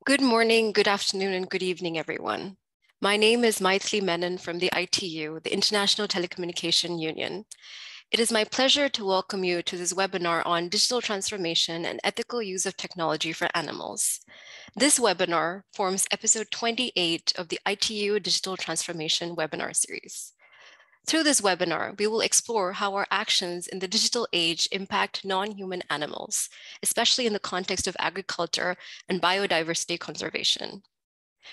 Good morning, good afternoon, and good evening, everyone. My name is Maithili Menon from the ITU, the International Telecommunication Union. It is my pleasure to welcome you to this webinar on digital transformation and ethical use of technology for animals. This webinar forms episode 28 of the ITU Digital Transformation webinar series. Through this webinar, we will explore how our actions in the digital age impact non-human animals, especially in the context of agriculture and biodiversity conservation.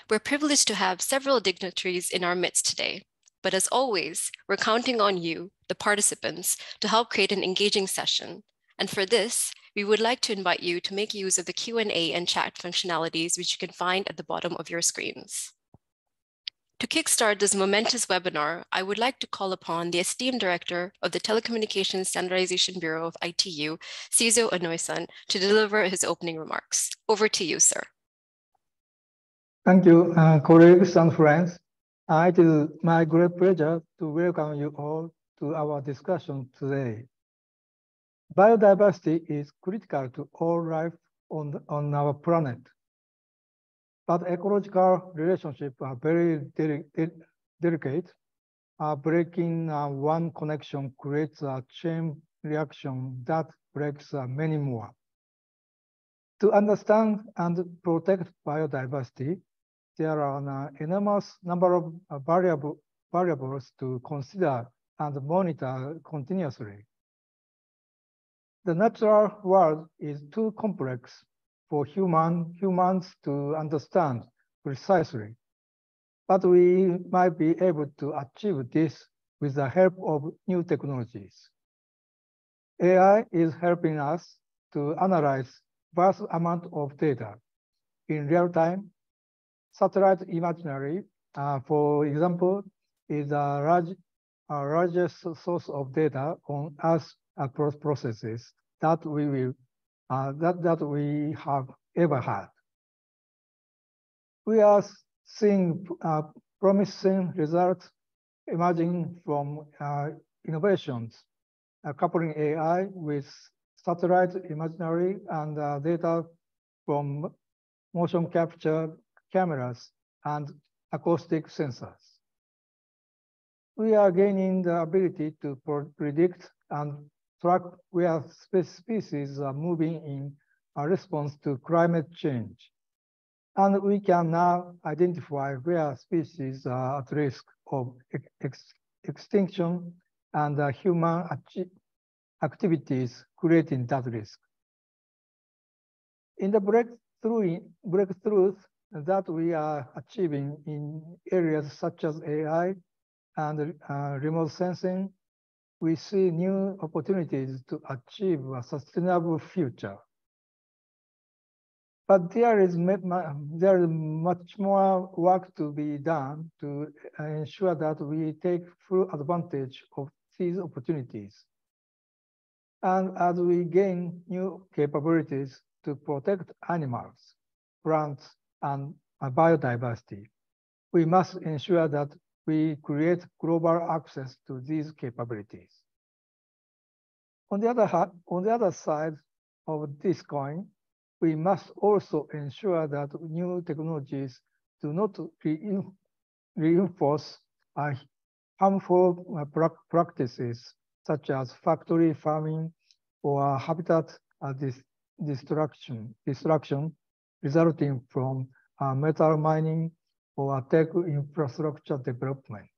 We're privileged to have several dignitaries in our midst today, but as always, we're counting on you, the participants, to help create an engaging session. And for this, we would like to invite you to make use of the Q&A and chat functionalities, which you can find at the bottom of your screens. To kickstart this momentous webinar, I would like to call upon the esteemed director of the Telecommunications Standardization Bureau of ITU, Sizo Anoy-san, to deliver his opening remarks. Over to you, sir. Thank you, colleagues and friends. It is my great pleasure to welcome you all to our discussion today. Biodiversity is critical to all life on our planet. But ecological relationships are very delicate. Breaking one connection creates a chain reaction that breaks many more. To understand and protect biodiversity, there are an enormous number of variables to consider and monitor continuously. The natural world is too complex for humans to understand precisely, but we might be able to achieve this with the help of new technologies. AI is helping us to analyze vast amount of data in real time. Satellite imagery, for example, is the largest source of data on Earth processes that we have ever had. We are seeing promising results emerging from innovations, coupling AI with satellite imagery and data from motion capture cameras and acoustic sensors. We are gaining the ability to predict and track where species are moving in response to climate change. And we can now identify where species are at risk of extinction and human activities creating that risk. In the breakthroughs that we are achieving in areas such as AI and remote sensing, we see new opportunities to achieve a sustainable future. But there is much more work to be done to ensure that we take full advantage of these opportunities. And as we gain new capabilities to protect animals, plants, and biodiversity, we must ensure that we create global access to these capabilities. On the other side of this coin, we must also ensure that new technologies do not reinforce harmful practices such as factory farming or habitat destruction resulting from metal mining or tech infrastructure development.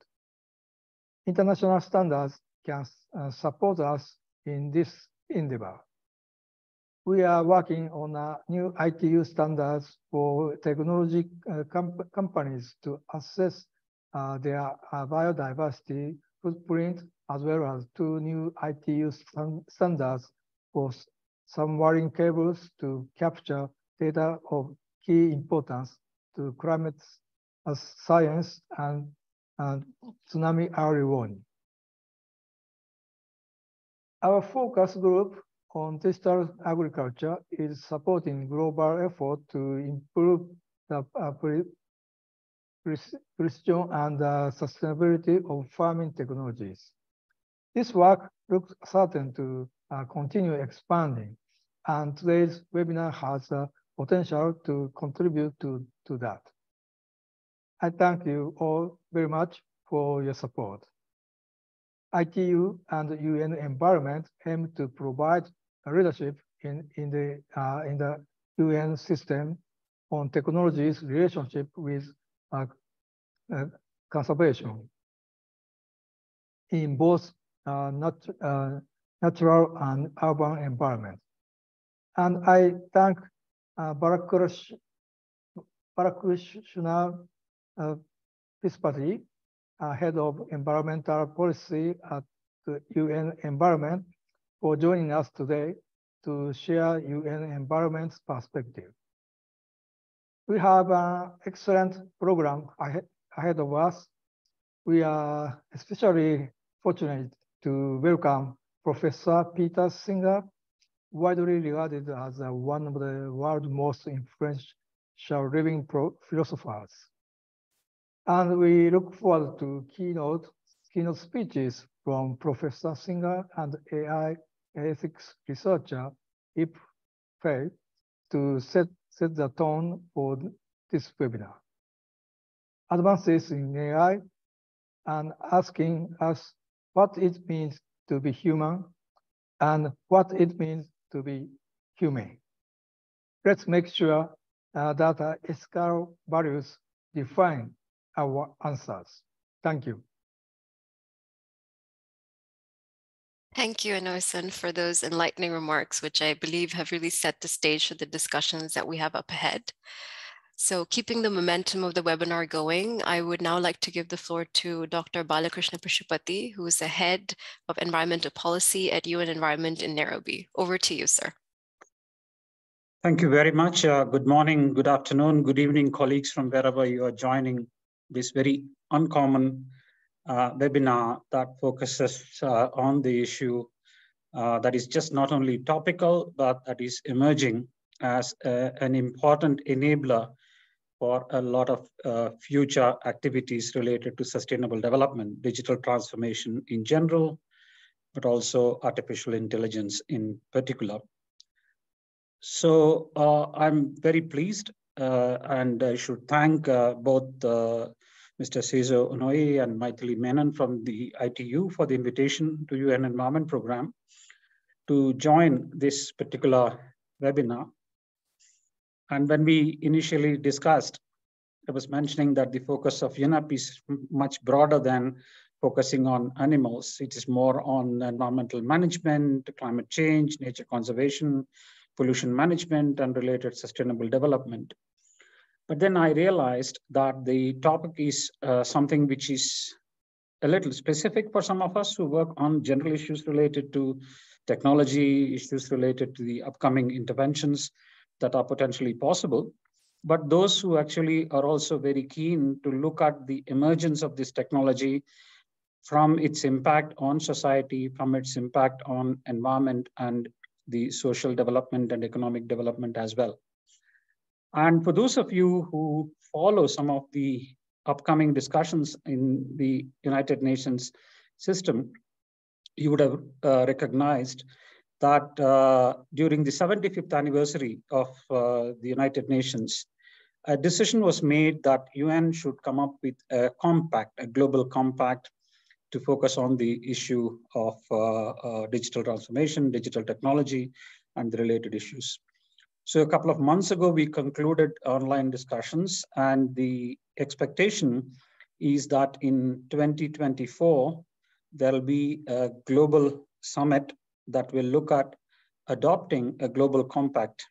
International standards can support us in this endeavor. We are working on new ITU standards for technology companies to assess their biodiversity footprint, as well as 2 new ITU standards for submarine cables to capture data of key importance to climate science and tsunami early warning. Our focus group on digital agriculture is supporting global effort to improve the precision and sustainability of farming technologies. This work looks certain to continue expanding, and today's webinar has potential to contribute to that. I thank you all very much for your support. ITU and the UN environment aim to provide leadership in the UN system on technology's relationship with conservation in both natural and urban environments. And I thank Balakrishna Pispati, Head of Environmental Policy at the UN Environment, for joining us today to share UN Environment's perspective. We have an excellent program ahead of us. We are especially fortunate to welcome Professor Peter Singer, widely regarded as one of the world's most influential living philosophers. And we look forward to keynote speeches from Professor Singer and AI ethics researcher Ip Fei to set the tone for this webinar. Advances in AI and asking us what it means to be human and what it means to be humane. Let's make sure that ethical values define our answers. Thank you. Thank you, Inoue-san, for those enlightening remarks, which I believe have really set the stage for the discussions that we have up ahead. So keeping the momentum of the webinar going, I would now like to give the floor to Dr. Balakrishna Pashupati, who is the head of environmental policy at UN Environment in Nairobi. Over to you, sir. Thank you very much. Good morning, good afternoon, good evening, colleagues from wherever you are joining this very uncommon webinar that focuses on the issue that is just not only topical, but that is emerging as an important enabler for a lot of future activities related to sustainable development, digital transformation in general, but also artificial intelligence in particular. So I'm very pleased, and I should thank both Mr. Seizo Onoe and Maithili Menon from the ITU for the invitation to UN Environment Program to join this particular webinar. And when we initially discussed, I was mentioning that the focus of UNEP is much broader than focusing on animals. It is more on environmental management, climate change, nature conservation, pollution management, and related sustainable development. But then I realized that the topic is something which is a little specific for some of us who work on general issues related to technology, issues related to the upcoming interventions that are potentially possible. But those who actually are also very keen to look at the emergence of this technology from its impact on society, from its impact on environment and the social development and economic development as well. And for those of you who follow some of the upcoming discussions in the United Nations system, you would have recognized that during the 75th anniversary of the United Nations, a decision was made that UN should come up with a compact, a global compact, to focus on the issue of digital transformation, digital technology, and the related issues. So a couple of months ago, we concluded online discussions, and the expectation is that in 2024, there'll be a global summit that will look at adopting a global compact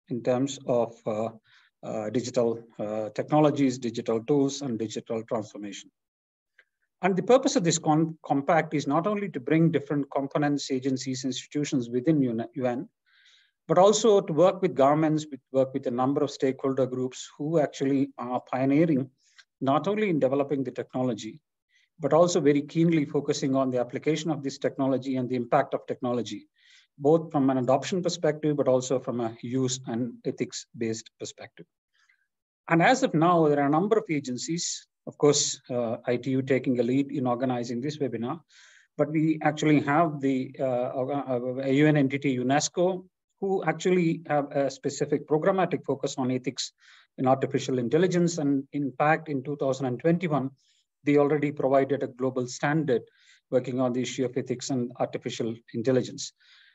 in terms of digital technologies, digital tools, and digital transformation. And the purpose of this compact is not only to bring different components, agencies, institutions within UN, but also to work with governments, work with a number of stakeholder groups who actually are pioneering, not only in developing the technology, but also very keenly focusing on the application of this technology and the impact of technology, both from an adoption perspective, but also from a use and ethics-based perspective. And as of now, there are a number of agencies, of course, ITU taking a lead in organizing this webinar, but we actually have the UN entity UNESCO, who actually have a specific programmatic focus on ethics in artificial intelligence. And in fact, in 2021, they already provided a global standard working on the issue of ethics and artificial intelligence.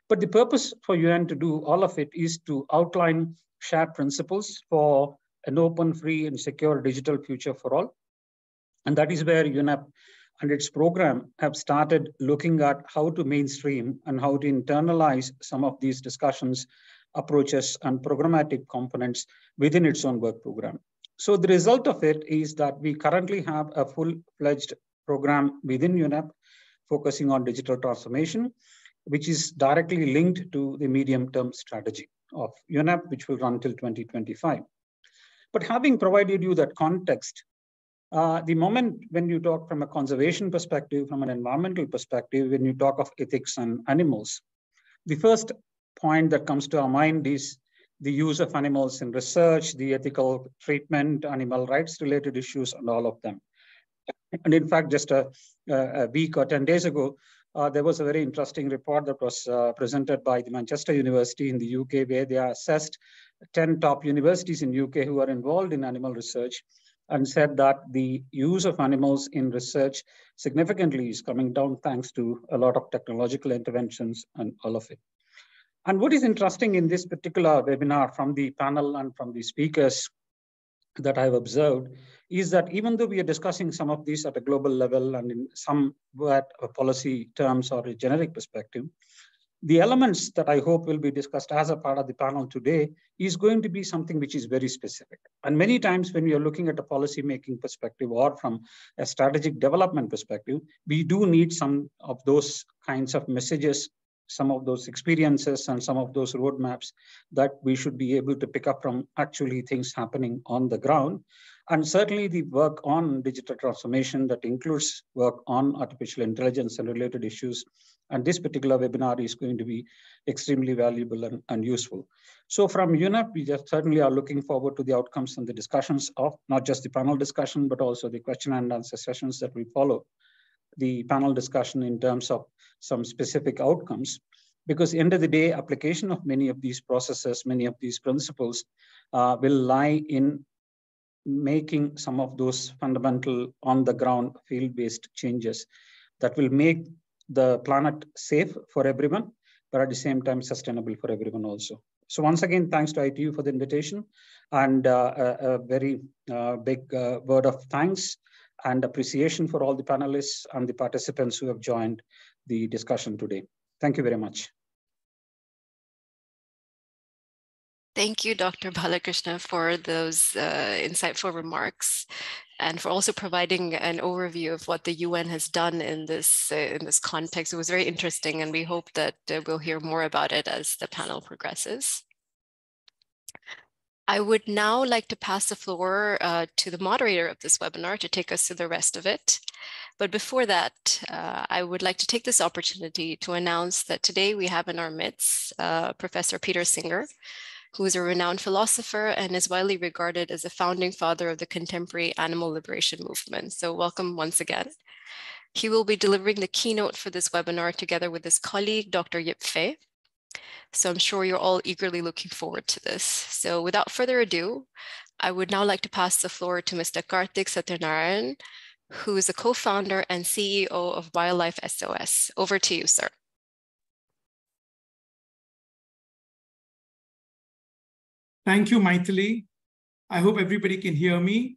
But the purpose for UN to do all of it is to outline shared principles for an open, free, and secure digital future for all. And that is where UNEP and its program have started looking at how to mainstream and how to internalize some of these discussions, approaches, and programmatic components within its own work program. So the result of it is that we currently have a full-fledged program within UNEP focusing on digital transformation, which is directly linked to the medium-term strategy of UNEP, which will run till 2025. But having provided you that context, the moment when you talk from a conservation perspective, from an environmental perspective, when you talk of ethics and animals, the first point that comes to our mind is the use of animals in research, the ethical treatment, animal rights related issues, and all of them. And in fact, just a week or 10 days ago, there was a very interesting report that was presented by the Manchester University in the UK, where they assessed 10 top universities in UK who are involved in animal research, and said that the use of animals in research significantly is coming down thanks to a lot of technological interventions and all of it. And what is interesting in this particular webinar from the panel and from the speakers that I've observed is that even though we are discussing some of these at a global level and in some policy terms or a generic perspective, the elements that I hope will be discussed as a part of the panel today is going to be something which is very specific. And many times when you're looking at a policy-making perspective or from a strategic development perspective, we do need some of those kinds of messages, some of those experiences, and some of those roadmaps that we should be able to pick up from actually things happening on the ground. And certainly the work on digital transformation that includes work on artificial intelligence and related issues. And this particular webinar is going to be extremely valuable and useful. So from UNEP, we just certainly are looking forward to the outcomes and the discussions of not just the panel discussion, but also the question and answer sessions that will follow the panel discussion in terms of some specific outcomes. Because at the end of the day, application of many of these processes, many of these principles will lie in making some of those fundamental on the ground field-based changes that will make the planet safe for everyone, but at the same time sustainable for everyone also. So once again, thanks to ITU for the invitation, and a very big word of thanks and appreciation for all the panelists and the participants who have joined the discussion today. Thank you very much. Thank you, Dr. Balakrishna, for those insightful remarks, and for also providing an overview of what the UN has done in this context. It was very interesting, and we hope that we'll hear more about it as the panel progresses. I would now like to pass the floor to the moderator of this webinar to take us through the rest of it. But before that, I would like to take this opportunity to announce that today we have in our midst Professor Peter Singer, who is a renowned philosopher and is widely regarded as a founding father of the contemporary animal liberation movement. So welcome once again. He will be delivering the keynote for this webinar together with his colleague, Dr. Yip Fei. So I'm sure you're all eagerly looking forward to this. So without further ado, I would now like to pass the floor to Mr. Karthik Satyanarayan, who is the co-founder and CEO of BioLife SOS. Over to you, sir. Thank you, Maithili. I hope everybody can hear me.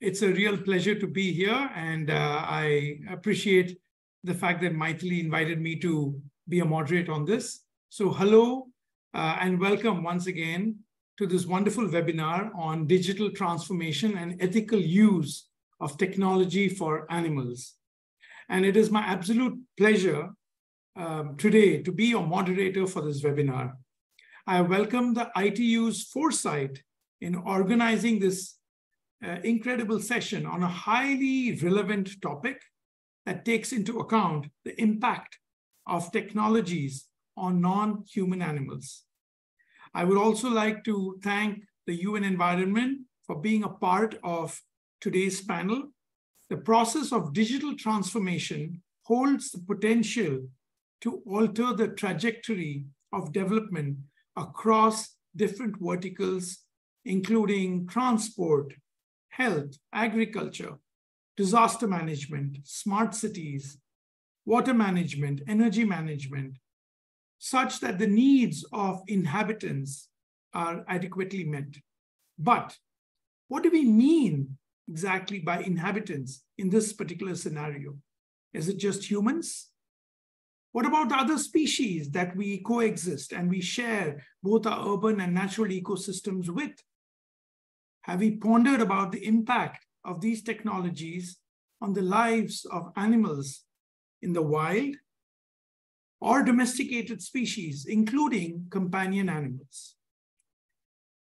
It's a real pleasure to be here, and I appreciate the fact that Maithili invited me to be a moderator on this. So hello and welcome once again to this wonderful webinar on digital transformation and ethical use of technology for animals. And it is my absolute pleasure today to be your moderator for this webinar. I welcome the ITU's foresight in organizing this incredible session on a highly relevant topic that takes into account the impact of technologies on non-human animals. I would also like to thank the UN Environment for being a part of today's panel. The process of digital transformation holds the potential to alter the trajectory of development across different verticals, including transport, health, agriculture, disaster management, smart cities, water management, energy management, such that the needs of inhabitants are adequately met. But what do we mean exactly by inhabitants in this particular scenario? Is it just humans? What about the other species that we coexist and we share both our urban and natural ecosystems with? Have we pondered about the impact of these technologies on the lives of animals in the wild or domesticated species, including companion animals?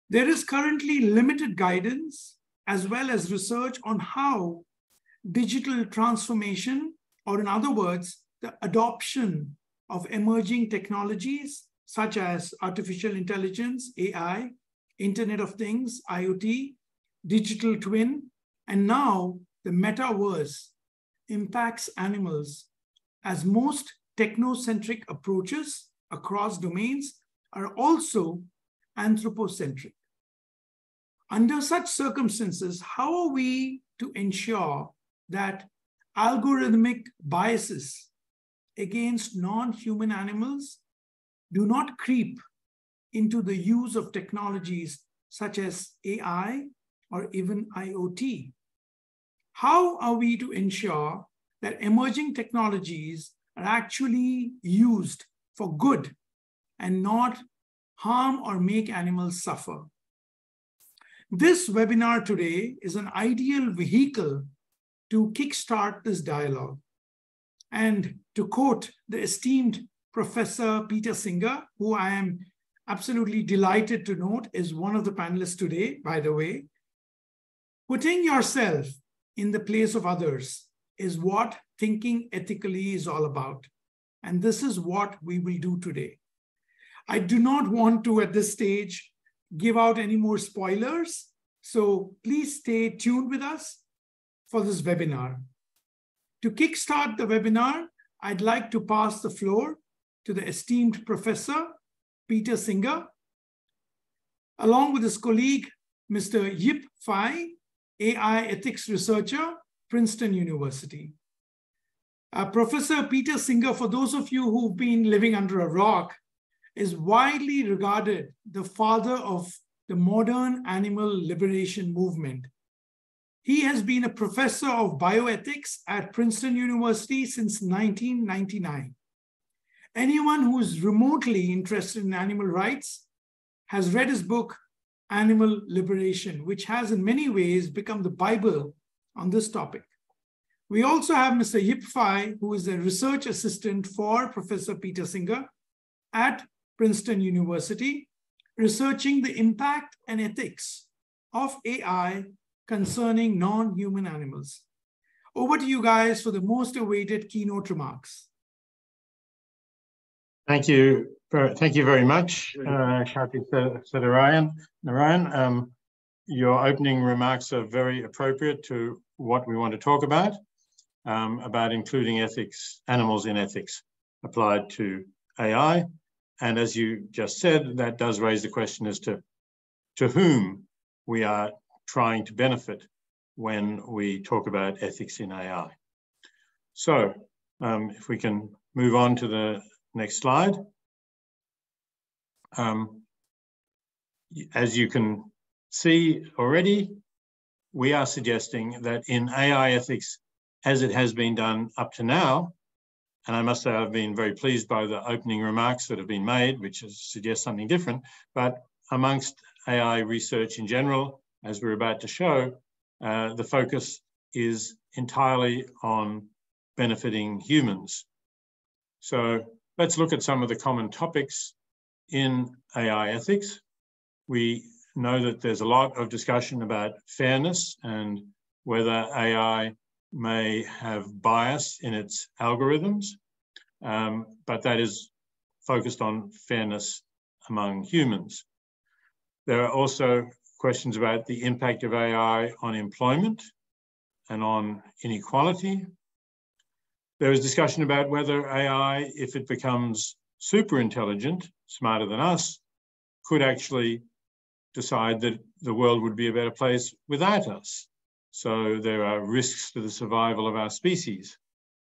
There is currently limited guidance as well as research on how digital transformation, or in other words, the adoption of emerging technologies such as artificial intelligence, AI, Internet of Things, IoT, digital twin, and now the metaverse impacts animals, as most technocentric approaches across domains are also anthropocentric. Under such circumstances, how are we to ensure that algorithmic biases against non-human animals do not creep into the use of technologies such as AI or even IoT? How are we to ensure that emerging technologies are actually used for good and not harm or make animals suffer? This webinar today is an ideal vehicle to kickstart this dialogue. And to quote the esteemed Professor Peter Singer, who I am absolutely delighted to note is one of the panelists today, by the way, putting yourself in the place of others is what thinking ethically is all about. And this is what we will do today. I do not want to, at this stage, give out any more spoilers. So please stay tuned with us for this webinar. To kickstart the webinar, I'd like to pass the floor to the esteemed Professor Peter Singer, along with his colleague, Mr. Yip Fai, AI ethics researcher, Princeton University. Professor Peter Singer, for those of you who've been living under a rock, is widely regarded the father of the modern animal liberation movement. He has been a professor of bioethics at Princeton University since 1999. Anyone who is remotely interested in animal rights has read his book, Animal Liberation, which has in many ways become the Bible on this topic. We also have Mr. Yip Fai, who is a research assistant for Professor Peter Singer at Princeton University, researching the impact and ethics of AI concerning non-human animals. Over to you guys for the most awaited keynote remarks. Thank you very much, Shati Narayan. Your opening remarks are very appropriate to what we want to talk about including ethics, animals in ethics applied to AI. And as you just said, that does raise the question as to whom we are trying to benefit when we talk about ethics in AI. So if we can move on to the next slide. As you can see already, we are suggesting that in AI ethics, as it has been done up to now, and I must say I've been very pleased by the opening remarks that have been made, which suggest something different, but amongst AI research in general, as we're about to show, the focus is entirely on benefiting humans. So let's look at some of the common topics in AI ethics. We know that there's a lot of discussion about fairness and whether AI may have bias in its algorithms, but that is focused on fairness among humans. There are also questions about the impact of AI on employment and on inequality. There is discussion about whether AI, if it becomes super intelligent, smarter than us, could actually decide that the world would be a better place without us. So there are risks to the survival of our species,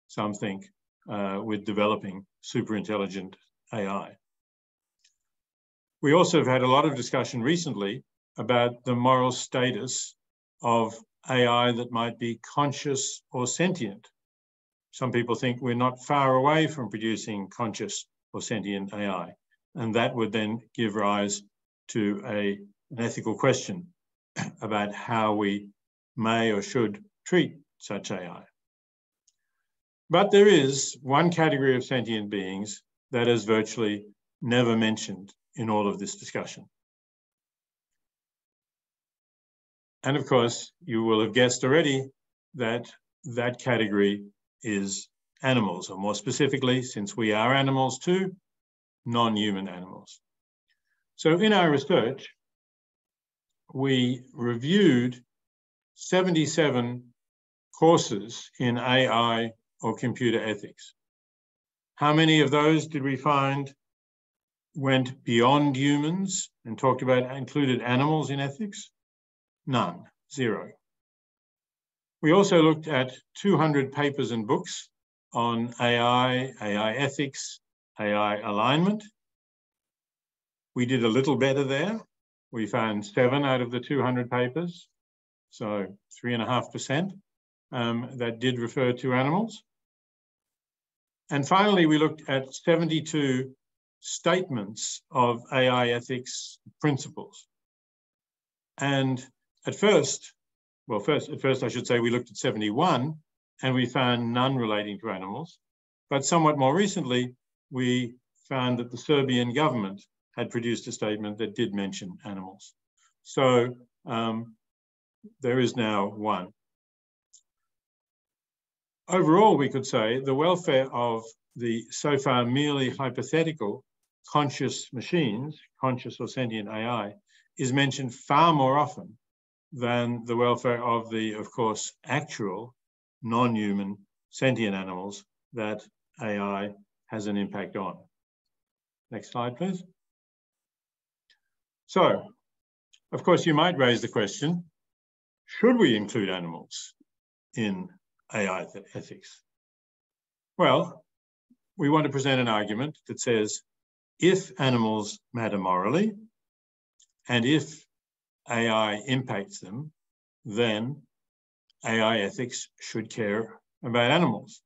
some think, with developing superintelligent AI. We also have had a lot of discussion recently about the moral status of AI that might be conscious or sentient. Some people think we're not far away from producing conscious or sentient AI, and that would then give rise to an ethical question about how we may or should treat such AI. But there is one category of sentient beings that is virtually never mentioned in all of this discussion. And of course, you will have guessed already that that category is animals, or more specifically, since we are animals too, non-human animals. So in our research, we reviewed 77 courses in AI or computer ethics. How many of those did we find went beyond humans and included animals in ethics? None, 0. We also looked at 200 papers and books on AI, AI ethics, AI alignment. We did a little better there. We found 7 out of the 200 papers, so 3.5% that did refer to animals. And finally, we looked at 72 statements of AI ethics principles. And at first I should say we looked at 71 and we found none relating to animals. But somewhat more recently, we found that the Serbian government had produced a statement that did mention animals. So there is now 1. Overall, we could say the welfare of the so far merely hypothetical conscious machines, conscious or sentient AI, is mentioned far more often than the welfare of the, of course, actual non-human sentient animals that AI has an impact on. Next slide, please. So, of course, you might raise the question, should we include animals in AI ethics? Well, we want to present an argument that says, if animals matter morally, and if AI impacts them, then AI ethics should care about animals.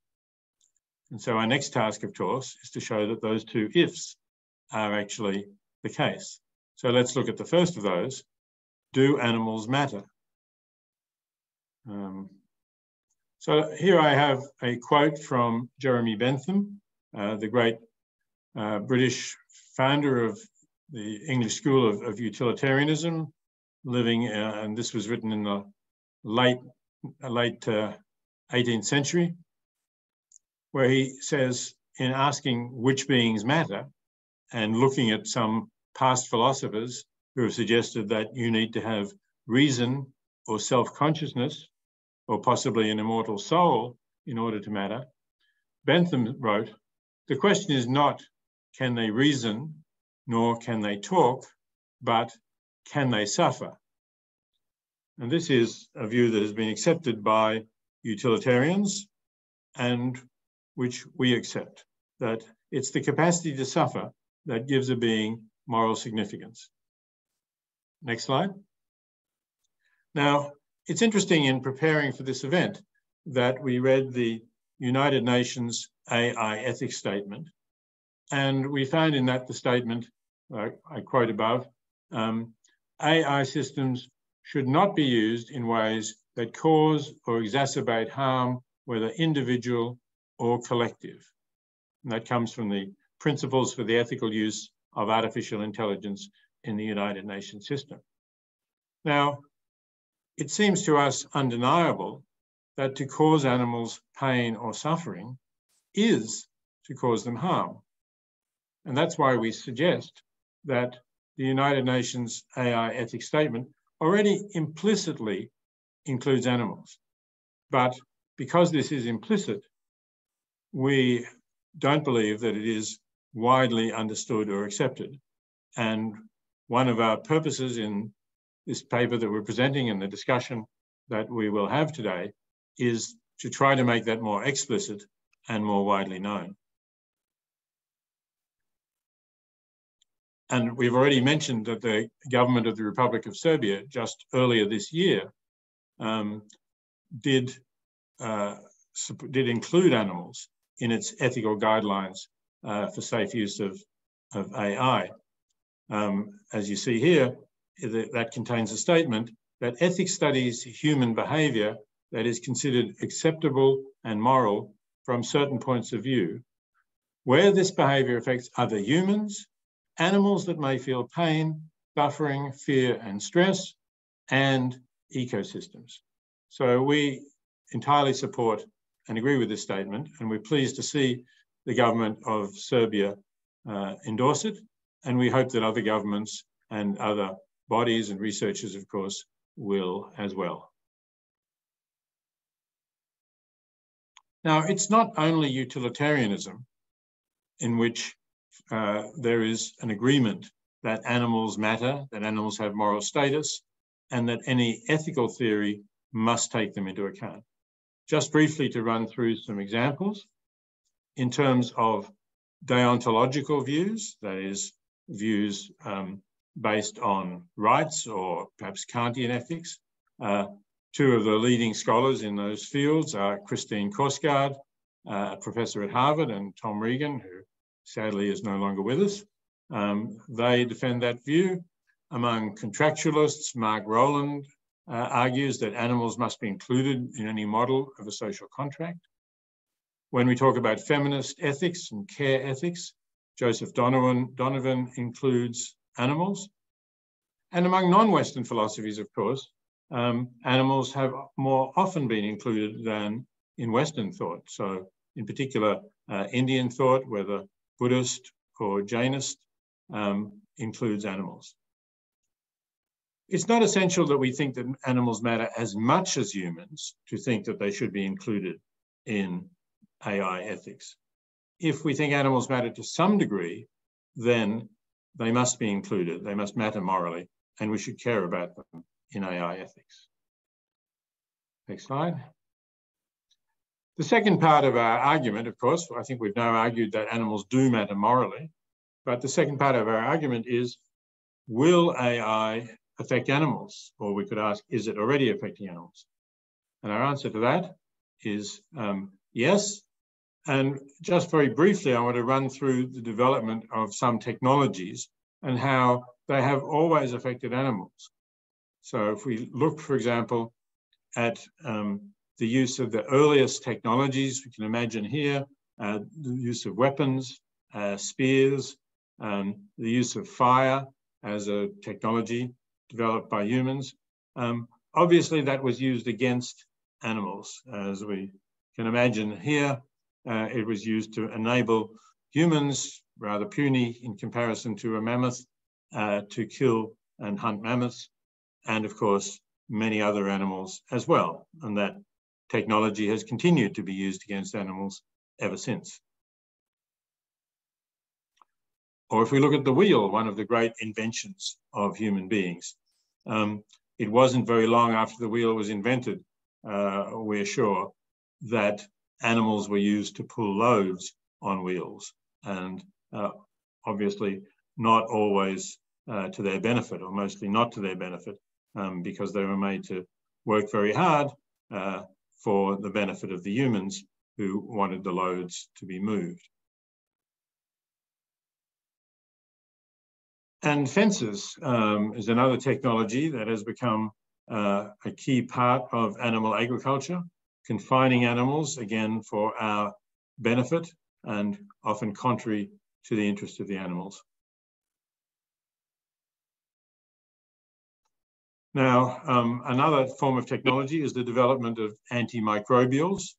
And so our next task, of course, is to show that those two ifs are actually the case. So let's look at the first of those. Do animals matter? So here I have a quote from Jeremy Bentham, the great British founder of the English School of Utilitarianism, living, and this was written in the late 18th century, where he says, in asking which beings matter, and looking at some past philosophers who have suggested that you need to have reason or self-consciousness, or possibly an immortal soul in order to matter, Bentham wrote, the question is not, can they reason, nor can they talk, but can they suffer? And this is a view that has been accepted by utilitarians and which we accept, that it's the capacity to suffer that gives a being moral significance. Next slide. Now, it's interesting in preparing for this event that we read the United Nations AI ethics statement, and we found in that the statement, I quote above, AI systems should not be used in ways that cause or exacerbate harm, whether individual or collective. And that comes from the Principles for the Ethical Use of Artificial Intelligence in the United Nations system. Now, it seems to us undeniable that to cause animals pain or suffering is to cause them harm. And that's why we suggest that the United Nations AI ethics statement already implicitly includes animals. But because this is implicit, we don't believe that it is widely understood or accepted. And one of our purposes in this paper that we're presenting and the discussion that we will have today is to try to make that more explicit and more widely known. And we've already mentioned that the government of the Republic of Serbia just earlier this year did include animals in its ethical guidelines for safe use of AI. As you see here, that contains a statement that ethics studies human behavior that is considered acceptable and moral from certain points of view, where this behavior affects other humans, animals that may feel pain, buffering, fear, and stress, and ecosystems. So we entirely support and agree with this statement, and we're pleased to see the government of Serbia endorse it, and we hope that other governments and other bodies and researchers, of course, will as well. Now, it's not only utilitarianism in which there is an agreement that animals matter, that animals have moral status, and that any ethical theory must take them into account. Just briefly to run through some examples, in terms of deontological views, that is, views based on rights or perhaps Kantian ethics. Two of the leading scholars in those fields are Christine Korsgaard, a professor at Harvard, and Tom Regan, who sadly is no longer with us. They defend that view. Among contractualists, Mark Rowland argues that animals must be included in any model of a social contract. When we talk about feminist ethics and care ethics, Joseph Donovan includes animals. And among non-Western philosophies, of course, animals have more often been included than in Western thought. So in particular, Indian thought, whether Buddhist or Jainist, includes animals. It's not essential that we think that animals matter as much as humans to think that they should be included in AI ethics. If we think animals matter to some degree, then they must be included, they must matter morally, and we should care about them in AI ethics. Next slide. The second part of our argument, of course, I think we've now argued that animals do matter morally, but the second part of our argument is, will AI affect animals? Or we could ask, is it already affecting animals? And our answer to that is yes. And just very briefly, I want to run through the development of some technologies and how they have always affected animals. So if we look, for example, at the use of the earliest technologies, we can imagine here, the use of weapons, spears, the use of fire as a technology developed by humans. Obviously, that was used against animals. As we can imagine here, it was used to enable humans, rather puny in comparison to a mammoth, to kill and hunt mammoths, and of course, many other animals as well. And that technology has continued to be used against animals ever since. Or if we look at the wheel, one of the great inventions of human beings, it wasn't very long after the wheel was invented, we're sure, that animals were used to pull loads on wheels, and obviously not always to their benefit, or mostly not to their benefit, because they were made to work very hard for the benefit of the humans who wanted the loads to be moved. And fences is another technology that has become a key part of animal agriculture, confining animals, again, for our benefit and often contrary to the interest of the animals. Now, another form of technology is the development of antimicrobials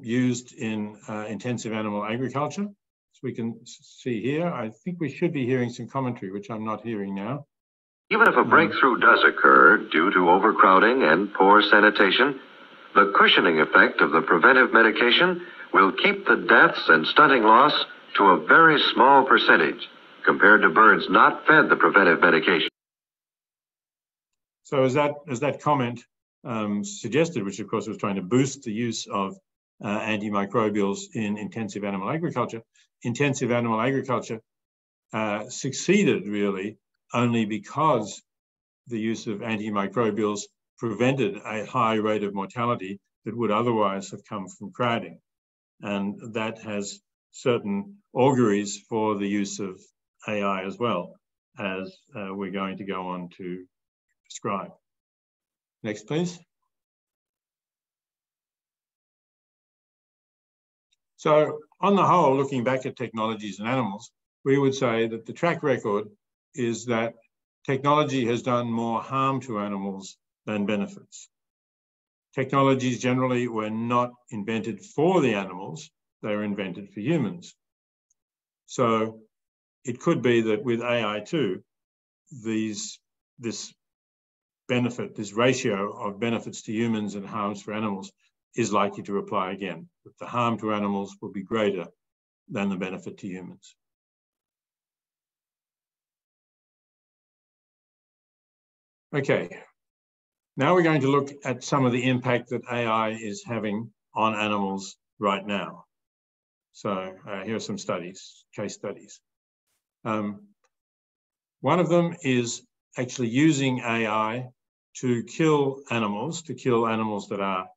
used in intensive animal agriculture. So we can see here, I think we should be hearing some commentary, which I'm not hearing now. Even if a breakthrough does occur due to overcrowding and poor sanitation, the cushioning effect of the preventive medication will keep the deaths and stunting loss to a very small percentage. compared to birds not fed the preventive medication. So as that comment suggested, which of course was trying to boost the use of antimicrobials in intensive animal agriculture succeeded really only because the use of antimicrobials prevented a high rate of mortality that would otherwise have come from crowding. And that has certain auguries for the use of AI as well, as we're going to go on to describe. Next, please. So on the whole, looking back at technologies and animals, we would say that the track record is that technology has done more harm to animals than benefits. Technologies generally were not invented for the animals, they were invented for humans. So it could be that with AI too, this ratio of benefits to humans and harms for animals is likely to apply again. That the harm to animals will be greater than the benefit to humans. Okay, now we're going to look at some of the impact that AI is having on animals right now. So here are some studies, case studies. One of them is actually using AI to kill animals that are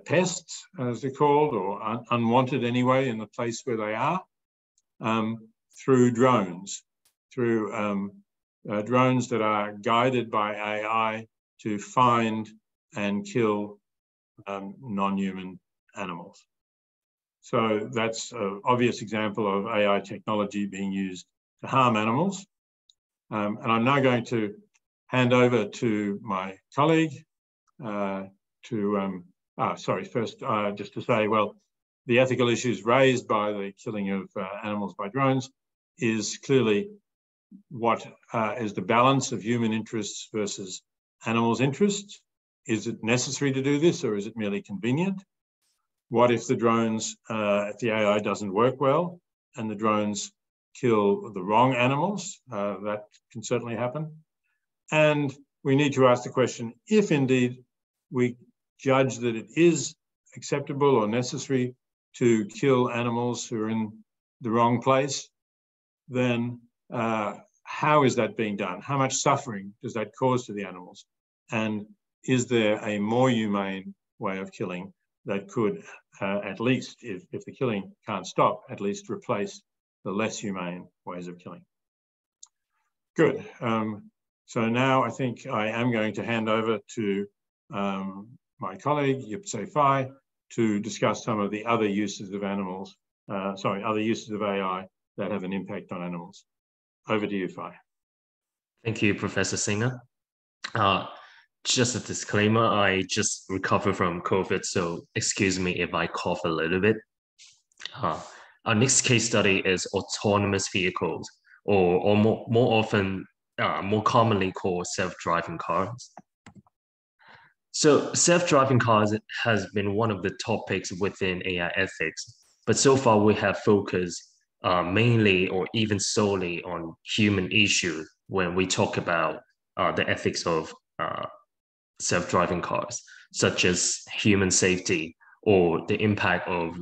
pests, as they're called, or unwanted anyway in the place where they are, through drones, drones that are guided by AI to find and kill non-human animals. So that's an obvious example of AI technology being used to harm animals. And I'm now going to hand over to my colleague first just to say, well, the ethical issues raised by the killing of animals by drones is clearly what is the balance of human interests versus animals' interests. Is it necessary to do this, or is it merely convenient? What if the drones, if the AI doesn't work well and the drones kill the wrong animals? That can certainly happen. And we need to ask the question, if indeed we judge that it is acceptable or necessary to kill animals who are in the wrong place, then how is that being done? How much suffering does that cause to the animals? And is there a more humane way of killing that could at least, if the killing can't stop, at least replace the less humane ways of killing? Good. So now I think I am going to hand over to my colleague, Yip-Se Fai, to discuss some of the other uses of other uses of AI that have an impact on animals. Over to you, Fai. Thank you, Professor Singer. Just a disclaimer, I just recovered from COVID, so excuse me if I cough a little bit. Our next case study is autonomous vehicles, or more often, more commonly called self-driving cars. So self-driving cars has been one of the topics within AI ethics, but so far we have focused mainly or even solely on human issues when we talk about the ethics of self-driving cars, such as human safety or the impact of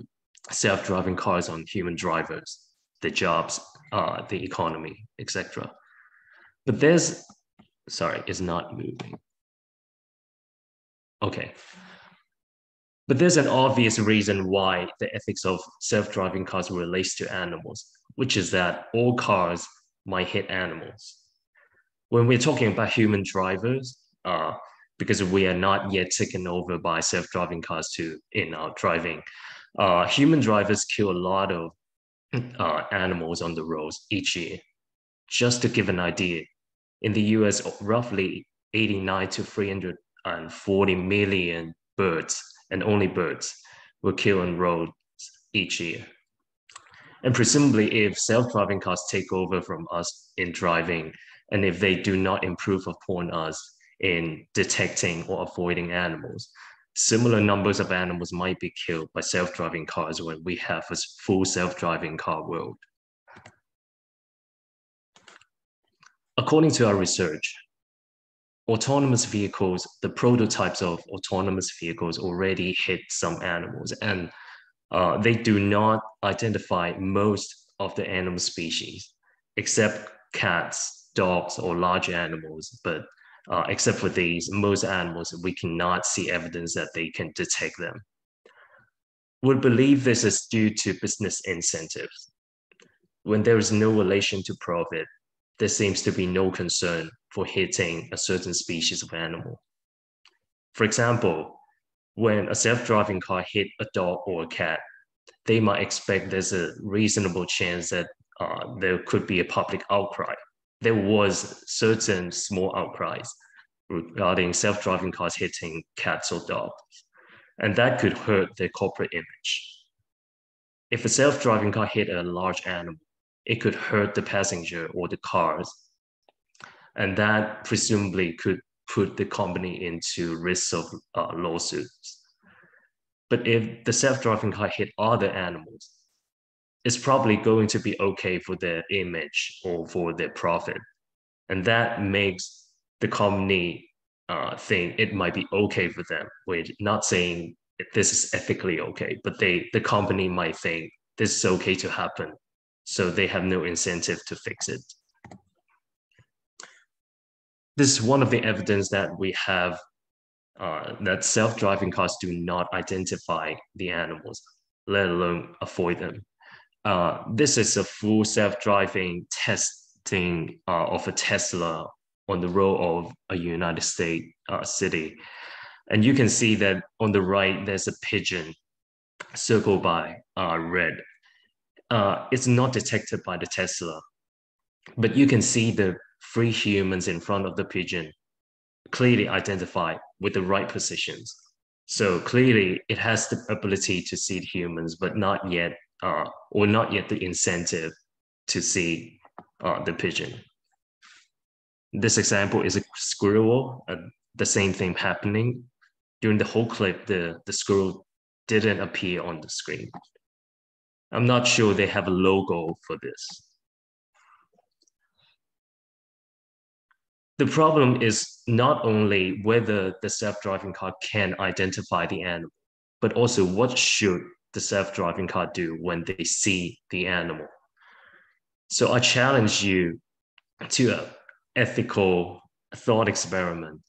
self-driving cars on human drivers, the jobs, the economy, etc. But it's not moving. Okay. But there's an obvious reason why the ethics of self-driving cars relates to animals, which is that all cars might hit animals. When we're talking about human drivers, because we are not yet taken over by self-driving cars in our driving, human drivers kill a lot of animals on the roads each year. Just to give an idea, in the US, roughly 89 to 340 million birds, and only birds, were killed on roads each year. And presumably, if self-driving cars take over from us in driving, and if they do not improve upon us in detecting or avoiding animals, similar numbers of animals might be killed by self-driving cars when we have a full self-driving car world. According to our research, autonomous vehicles, the prototypes of autonomous vehicles already hit some animals, and they do not identify most of the animal species, except cats, dogs, or large animals. But except for these, most animals, we cannot see evidence that they can detect them. We believe this is due to business incentives. When there is no relation to profit, there seems to be no concern for hitting a certain species of animal. For example, when a self-driving car hit a dog or a cat, they might expect there's a reasonable chance that there could be a public outcry. There was certain small outcries regarding self-driving cars hitting cats or dogs, and that could hurt their corporate image. If a self-driving car hit a large animal, it could hurt the passenger or the cars, and that presumably could put the company into risks of lawsuits. But if the self-driving car hit other animals, it's probably going to be okay for their image or for their profit. And that makes the company think it might be okay for them. We're not saying this is ethically okay, but the company might think this is okay to happen. So they have no incentive to fix it. This is one of the evidence that we have that self-driving cars do not identify the animals, let alone avoid them. This is a full self-driving testing of a Tesla on the road of a United States city. And you can see that on the right, there's a pigeon circled by red. It's not detected by the Tesla, but you can see the 3 humans in front of the pigeon clearly identified with the right positions. So clearly it has the ability to see the humans, but not yet the incentive to see the pigeon. This example is a squirrel. The same thing happening. During the whole clip, the squirrel didn't appear on the screen. I'm not sure they have a logo for this. The problem is not only whether the self-driving car can identify the animal, but also what should the self-driving car do when they see the animal. So I challenge you to an ethical thought experiment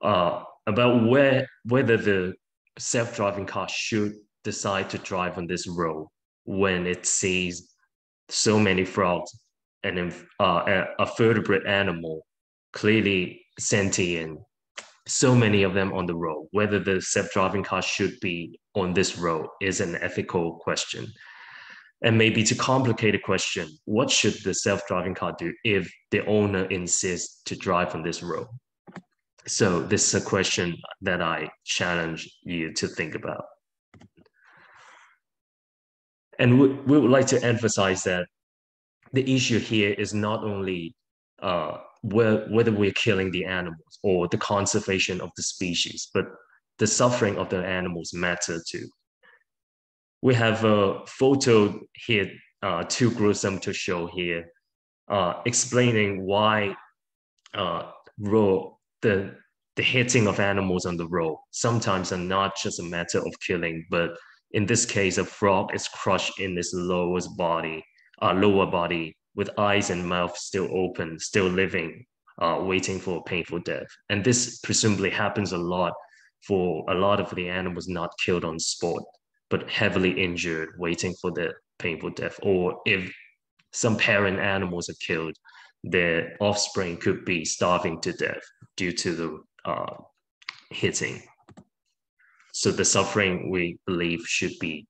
about whether the self-driving car should decide to drive on this road when it sees so many frogs and a vertebrate animal, clearly sentient, so many of them on the road. Whether the self-driving car should be on this road is an ethical question. And maybe to complicate the question, what should the self-driving car do if the owner insists to drive on this road? So this is a question that I challenge you to think about. And we would like to emphasize that the issue here is not only whether we're killing the animals or the conservation of the species, but the suffering of the animals matter too. We have a photo here, too gruesome to show here, explaining why the hitting of animals on the road sometimes are not just a matter of killing, but in this case, a frog is crushed in its lower body with eyes and mouth still open, still living, waiting for a painful death. And this presumably happens a lot for a lot of the animals not killed on spot, but heavily injured, waiting for the painful death. Or if some parent animals are killed, their offspring could be starving to death due to the hitting. So the suffering, we believe, should be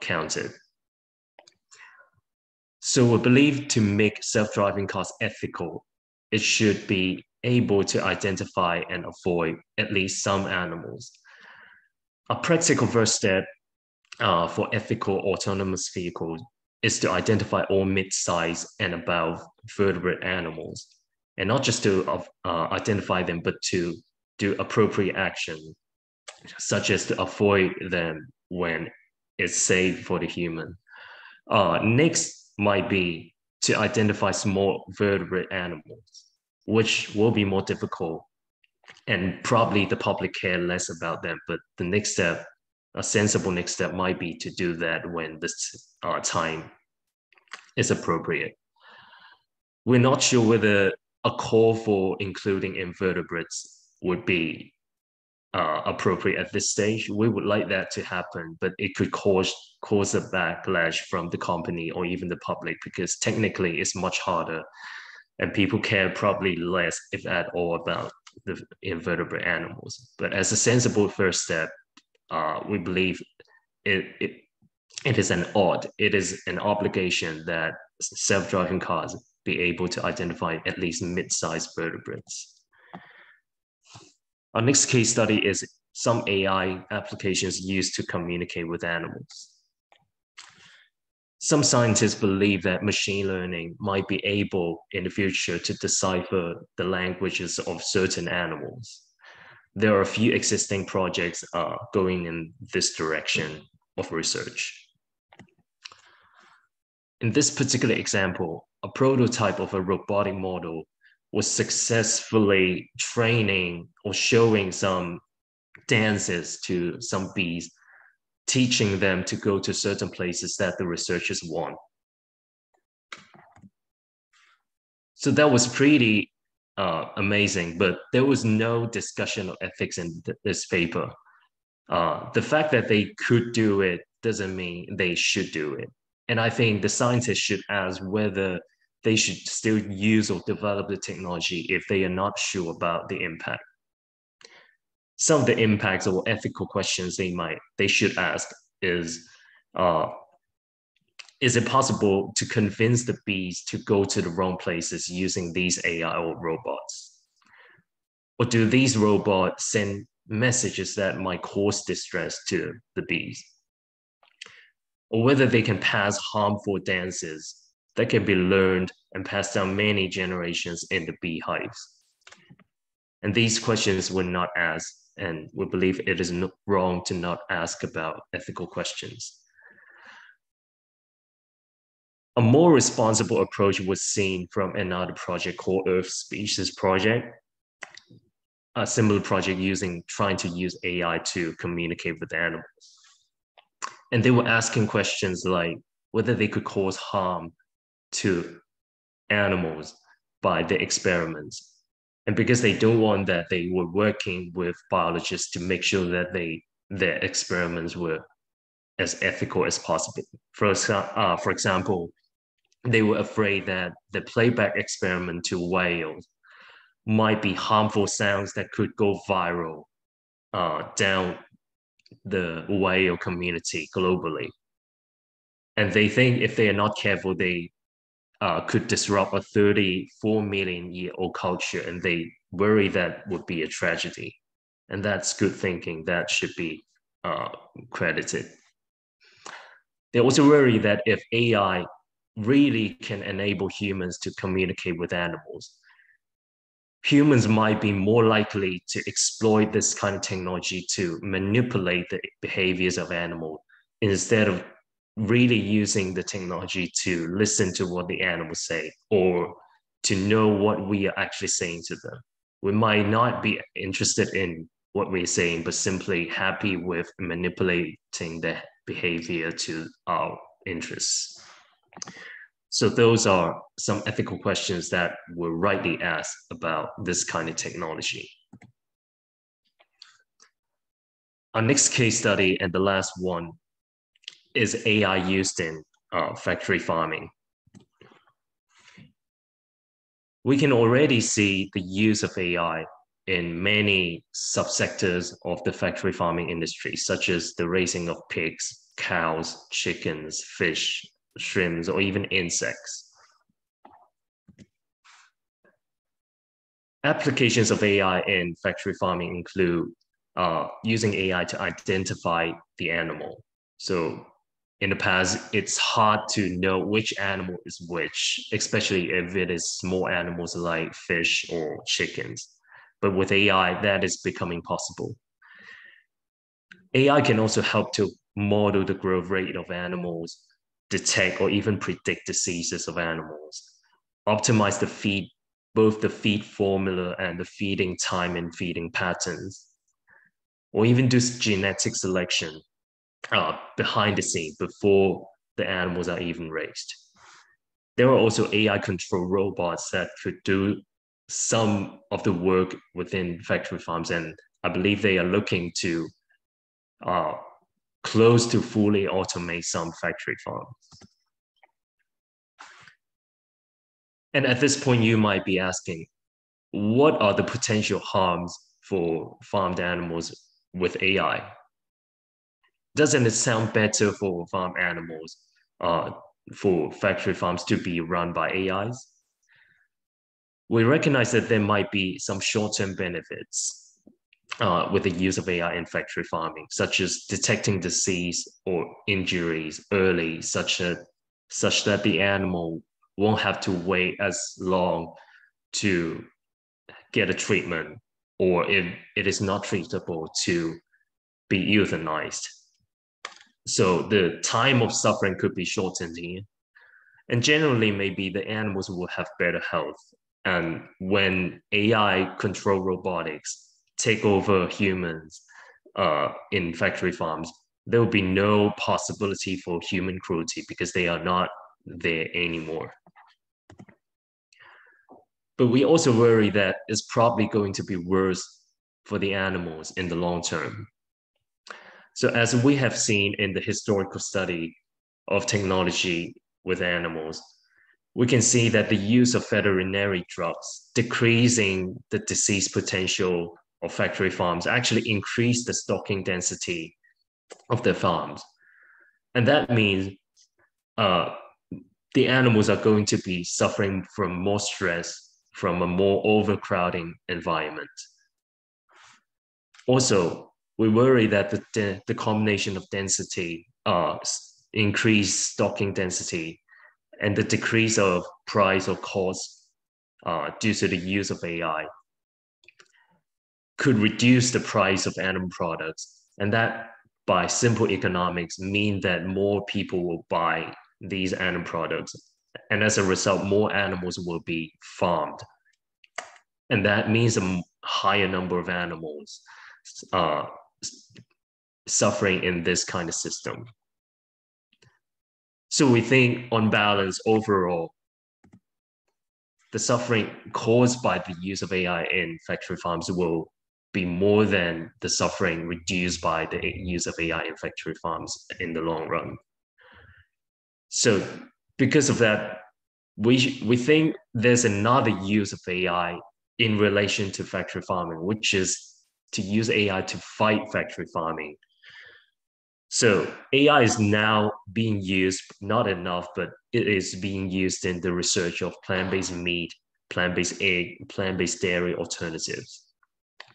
counted. So we believe to make self-driving cars ethical, it should be able to identify and avoid at least some animals. A practical first step for ethical autonomous vehicles is to identify all mid-size and above vertebrate animals, and not just to identify them, but to do appropriate action, such as to avoid them when it's safe for the human. Next might be to identify small vertebrate animals, which will be more difficult and probably the public care less about them. But the next step, a sensible next step might be to do that when this time is appropriate. We're not sure whether a call for including invertebrates would be appropriate at this stage. We would like that to happen, but it could cause a backlash from the company or even the public, because technically it's much harder and people care probably less, if at all, about the invertebrate animals. But as a sensible first step, we believe it is an obligation that self-driving cars be able to identify at least mid-sized vertebrates. Our next case study is some AI applications used to communicate with animals. Some scientists believe that machine learning might be able in the future to decipher the languages of certain animals. There are a few existing projects going in this direction of research. In this particular example, a prototype of a robotic model was successfully training or showing some dances to some bees, teaching them to go to certain places that the researchers want. So that was pretty amazing, but there was no discussion of ethics in this paper. The fact that they could do it doesn't mean they should do it. And I think the scientists should ask whether they should still use or develop the technology if they are not sure about the impact. Some of the impacts or ethical questions they should ask is it possible to convince the bees to go to the wrong places using these AI or robots? Or do these robots send messages that might cause distress to the bees? Or whether they can pass harmful dances that can be learned and passed down many generations in the beehives. And these questions were not asked, and we believe it is wrong to not ask about ethical questions. A more responsible approach was seen from another project called Earth Species Project, a similar project trying to use AI to communicate with animals. And they were asking questions like whether they could cause harm to animals by the experiments. And because they don't want that, they were working with biologists to make sure that their experiments were as ethical as possible. For example, they were afraid that the playback experiment to whales might be harmful sounds that could go viral down the whale community globally. And they think if they are not careful, they could disrupt a 34 million year old culture, and they worry that would be a tragedy. And that's good thinking that should be credited. They also worry that if AI really can enable humans to communicate with animals, humans might be more likely to exploit this kind of technology to manipulate the behaviors of animals instead of really using the technology to listen to what the animals say or to know what we are actually saying to them. We might not be interested in what we're saying, but simply happy with manipulating the behavior to our interests. So those are some ethical questions that were rightly asked about this kind of technology. Our next case study, and the last one, is AI used in factory farming. We can already see the use of AI in many subsectors of the factory farming industry, such as the raising of pigs, cows, chickens, fish, shrimps, or even insects. Applications of AI in factory farming include using AI to identify the animal. So in the past, it's hard to know which animal is which, especially if it is small animals like fish or chickens. But with AI, that is becoming possible. AI can also help to model the growth rate of animals, detect or even predict diseases of animals, optimize the feed, both the feed formula and the feeding time and feeding patterns, or even do genetic selection behind the scene before the animals are even raised. There are also AI control robots that could do some of the work within factory farms, and I believe they are looking to close to fully automate some factory farms. And at this point, you might be asking, what are the potential harms for farmed animals with AI? Doesn't it sound better for farm animals, for factory farms to be run by AIs? We recognize that there might be some short-term benefits with the use of AI in factory farming, such as detecting disease or injuries early, such that the animal won't have to wait as long to get a treatment, or if it is not treatable, to be euthanized. So the time of suffering could be shortened here. And generally, maybe the animals will have better health. And when AI control robotics take over humans in factory farms, there will be no possibility for human cruelty because they are not there anymore. But we also worry that it's probably going to be worse for the animals in the long term. So as we have seen in the historical study of technology with animals, we can see that the use of veterinary drugs decreasing the disease potential of factory farms actually increase the stocking density of the farms. And that means the animals are going to be suffering from more stress from a more overcrowding environment. Also, we worry that the combination of density, increased stocking density, and the decrease of price or cost due to the use of AI could reduce the price of animal products. And that, by simple economics, mean that more people will buy these animal products. And as a result, more animals will be farmed. And that means a higher number of animals suffering in this kind of system. So we think, on balance, overall, the suffering caused by the use of AI in factory farms will be more than the suffering reduced by the use of AI in factory farms in the long run. So because of that, we think there's another use of AI in relation to factory farming, which is to use AI to fight factory farming. So AI is now being used, not enough, but it is being used in the research of plant-based meat, plant-based egg, plant-based dairy alternatives,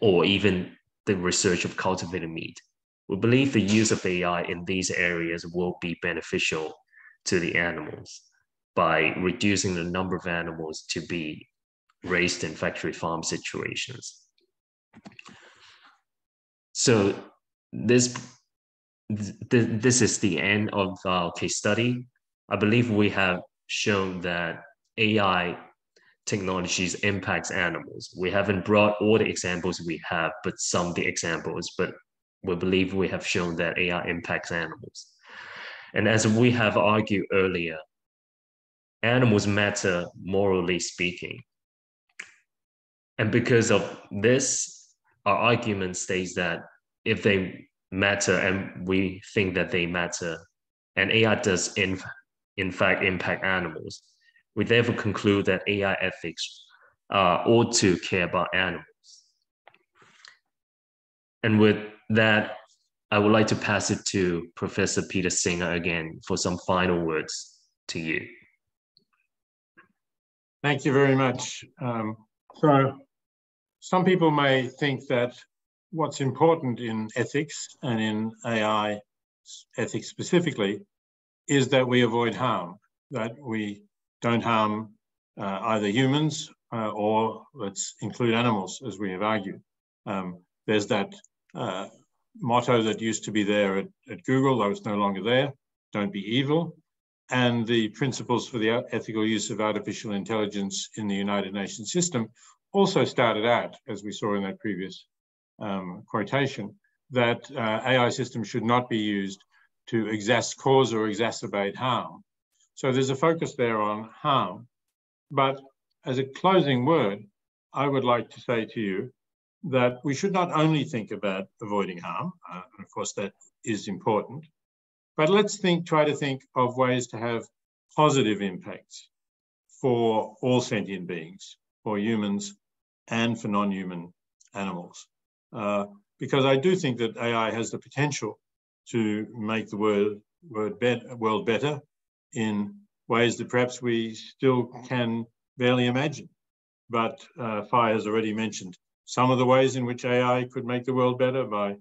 or even the research of cultivated meat. We believe the use of AI in these areas will be beneficial to the animals by reducing the number of animals to be raised in factory farm situations. So this is the end of our case study. I believe we have shown that AI technologies impacts animals. We haven't brought all the examples we have, but some of the examples, but we believe we have shown that AI impacts animals. And as we have argued earlier, animals matter morally speaking. And because of this, our argument states that if they matter, and we think that they matter, and AI does in fact impact animals, we therefore conclude that AI ethics ought to care about animals. And with that, I would like to pass it to Professor Peter Singer again for some final words to you. Thank you very much. So some people may think that what's important in ethics and in AI ethics specifically is that we avoid harm, that we don't harm either humans or let's include animals, as we have argued. There's that motto that used to be there at Google, though it's no longer there: don't be evil. and the principles for the ethical use of artificial intelligence in the United Nations system also started out, as we saw in that previous quotation, that AI systems should not be used to cause or exacerbate harm. So there's a focus there on harm. But as a closing word, I would like to say to you that we should not only think about avoiding harm, and of course that is important, but let's try to think of ways to have positive impacts for all sentient beings, for humans and for non-human animals. Because I do think that AI has the potential to make the world better in ways that perhaps we still can barely imagine. But Fai has already mentioned some of the ways in which AI could make the world better by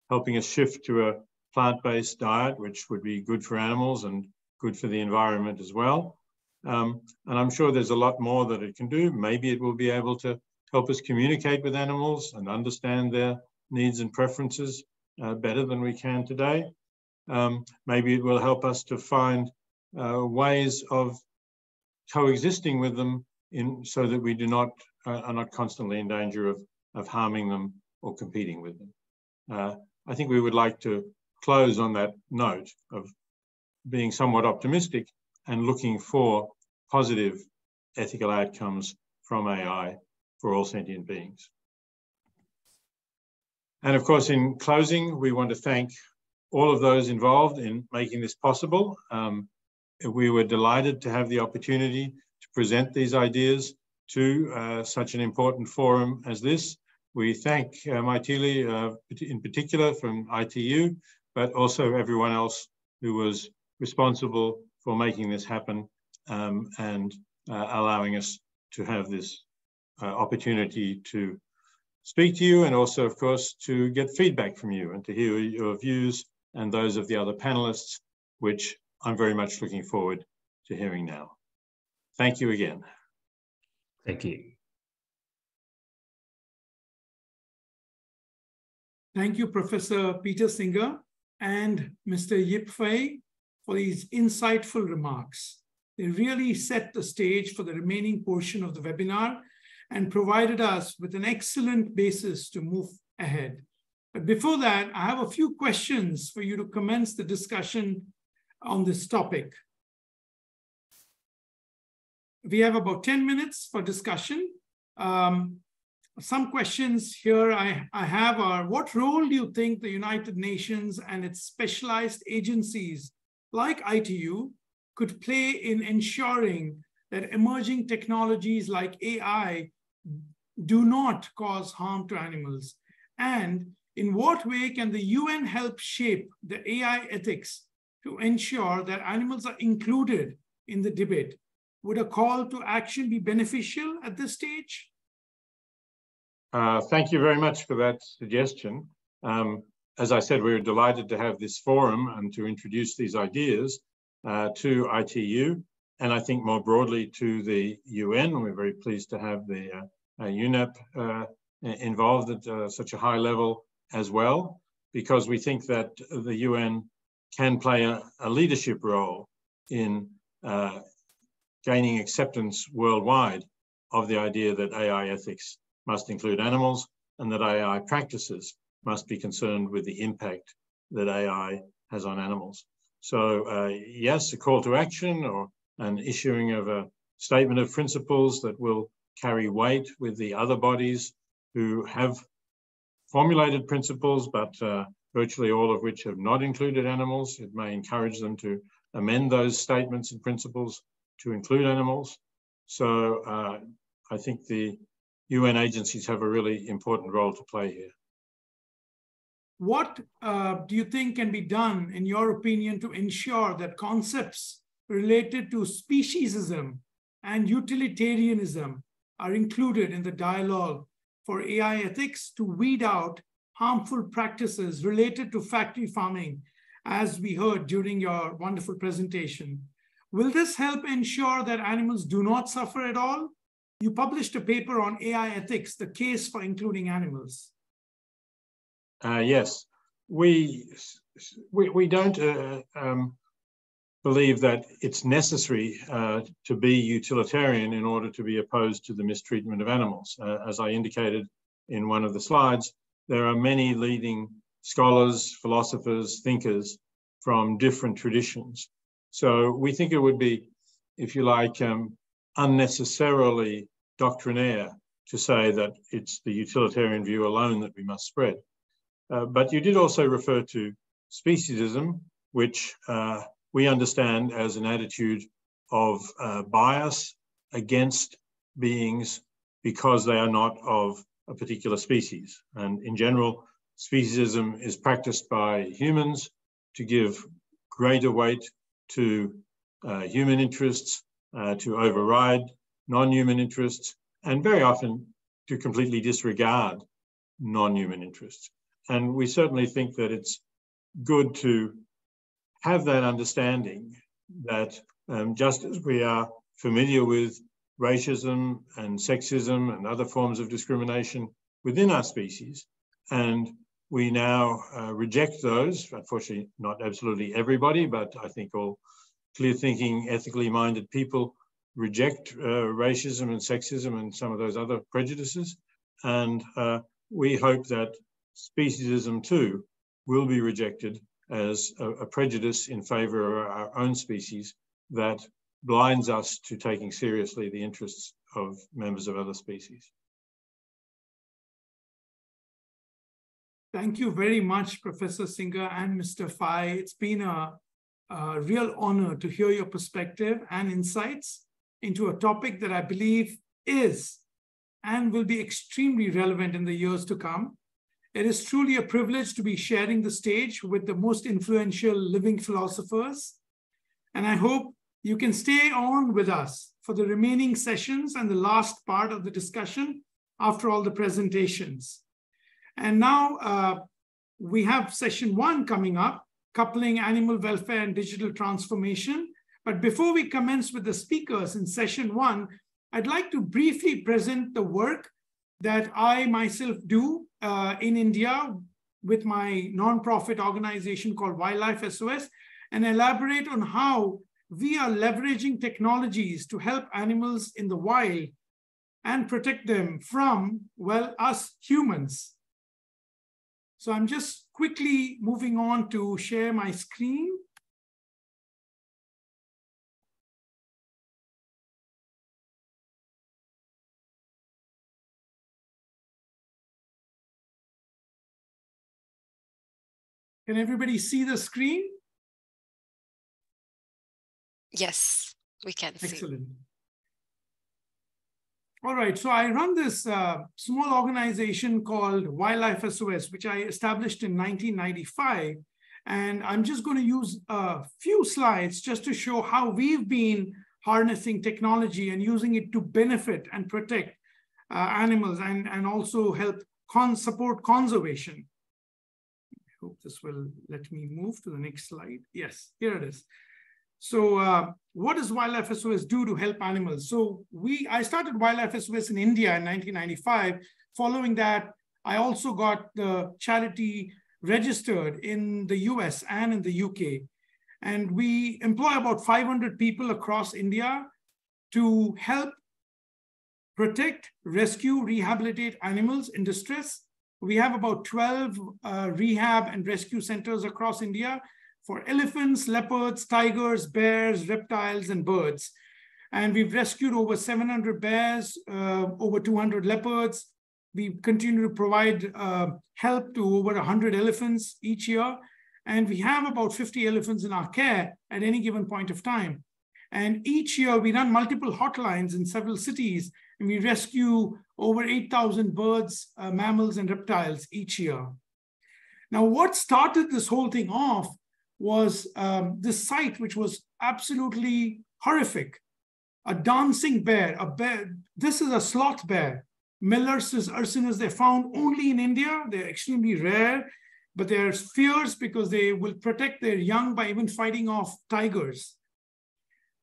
helping us shift to a plant-based diet, which would be good for animals and good for the environment as well. And I'm sure there's a lot more that it can do. Maybe it will be able to help us communicate with animals and understand their needs and preferences better than we can today. Maybe it will help us to find ways of coexisting with them so that we are not constantly in danger of harming them or competing with them. I think we would like to close on that note of being somewhat optimistic and looking for positive ethical outcomes from AI for all sentient beings. And of course, in closing, we want to thank all of those involved in making this possible. We were delighted to have the opportunity to present these ideas to such an important forum as this. We thank Maithili in particular from ITU, but also everyone else who was responsible for making this happen and allowing us to have this opportunity to speak to you, and also, of course, to get feedback from you and to hear your views and those of the other panelists, which I'm very much looking forward to hearing now. Thank you again. Thank you. Thank you, Professor Peter Singer and Mr. Yip Fei, for these insightful remarks. They really set the stage for the remaining portion of the webinar and provided us with an excellent basis to move ahead. But before that, I have a few questions for you to commence the discussion on this topic. We have about 10 minutes for discussion. Some questions here I have are, what role do you think the United Nations and its specialized agencies like ITU could play in ensuring that emerging technologies like AI do not cause harm to animals? And in what way can the UN help shape the AI ethics to ensure that animals are included in the debate? Would a call to action be beneficial at this stage? Thank you very much for that suggestion. As I said, we're delighted to have this forum and to introduce these ideas to ITU, and I think more broadly to the UN. We're very pleased to have the UNEP involved at such a high level as well, because we think that the UN can play a leadership role in gaining acceptance worldwide of the idea that AI ethics must include animals and that AI practices must be concerned with the impact that AI has on animals. So yes, a call to action or an issuing of a statement of principles that will carry weight with the other bodies who have formulated principles, but virtually all of which have not included animals. It may encourage them to amend those statements and principles to include animals. So I think the UN agencies have a really important role to play here. What do you think can be done, in your opinion, to ensure that concepts related to speciesism and utilitarianism are included in the dialogue for AI ethics to weed out harmful practices related to factory farming, as we heard during your wonderful presentation? Will this help ensure that animals do not suffer at all? You published a paper on AI ethics, the case for including animals. Yes, we don't believe that it's necessary to be utilitarian in order to be opposed to the mistreatment of animals. As I indicated in one of the slides, there are many leading scholars, philosophers, thinkers from different traditions. So we think it would be, if you like, unnecessarily doctrinaire to say that it's the utilitarian view alone that we must spread. But you did also refer to speciesism, which we understand as an attitude of bias against beings because they are not of a particular species. And in general, speciesism is practiced by humans to give greater weight to human interests, to override non-human interests, and very often to completely disregard non-human interests. And we certainly think that it's good to have that understanding that just as we are familiar with racism and sexism and other forms of discrimination within our species, and we now reject those, unfortunately not absolutely everybody, but I think all clear-thinking, ethically minded people reject racism and sexism and some of those other prejudices. And we hope that speciesism too will be rejected as a prejudice in favor of our own species that blinds us to taking seriously the interests of members of other species. Thank you very much, Professor Singer and Mr. Fai. It's been a real honor to hear your perspective and insights into a topic that I believe is and will be extremely relevant in the years to come. It is truly a privilege to be sharing the stage with the most influential living philosophers. And I hope you can stay on with us for the remaining sessions and the last part of the discussion after all the presentations. And now we have session 1 coming up, coupling animal welfare and digital transformation. But before we commence with the speakers in session 1, I'd like to briefly present the work that I myself do in India with my nonprofit organization called Wildlife SOS, and elaborate on how we are leveraging technologies to help animals in the wild and protect them from, well, us humans. So I'm just quickly moving on to share my screen. Can everybody see the screen? Yes, we can see. Excellent. All right, so I run this small organization called Wildlife SOS, which I established in 1995. And I'm just going to use a few slides just to show how we've been harnessing technology and using it to benefit and protect animals and also help support conservation. I hope this will let me move to the next slide. Yes, here it is. So what does Wildlife SOS do to help animals? So I started Wildlife SOS in India in 1995. Following that, I also got the charity registered in the US and in the UK. And we employ about 500 people across India to help protect, rescue, rehabilitate animals in distress. We have about 12 rehab and rescue centers across India for elephants, leopards, tigers, bears, reptiles, and birds. And we've rescued over 700 bears, over 200 leopards. We continue to provide help to over 100 elephants each year. And we have about 50 elephants in our care at any given point of time. And each year we run multiple hotlines in several cities, and we rescue over 8,000 birds, mammals, and reptiles each year. Now, what started this whole thing off was this sight, which was absolutely horrific. A dancing bear, this is a sloth bear. Melursus ursinus, they're found only in India. They're extremely rare, but they're fierce because they will protect their young by even fighting off tigers.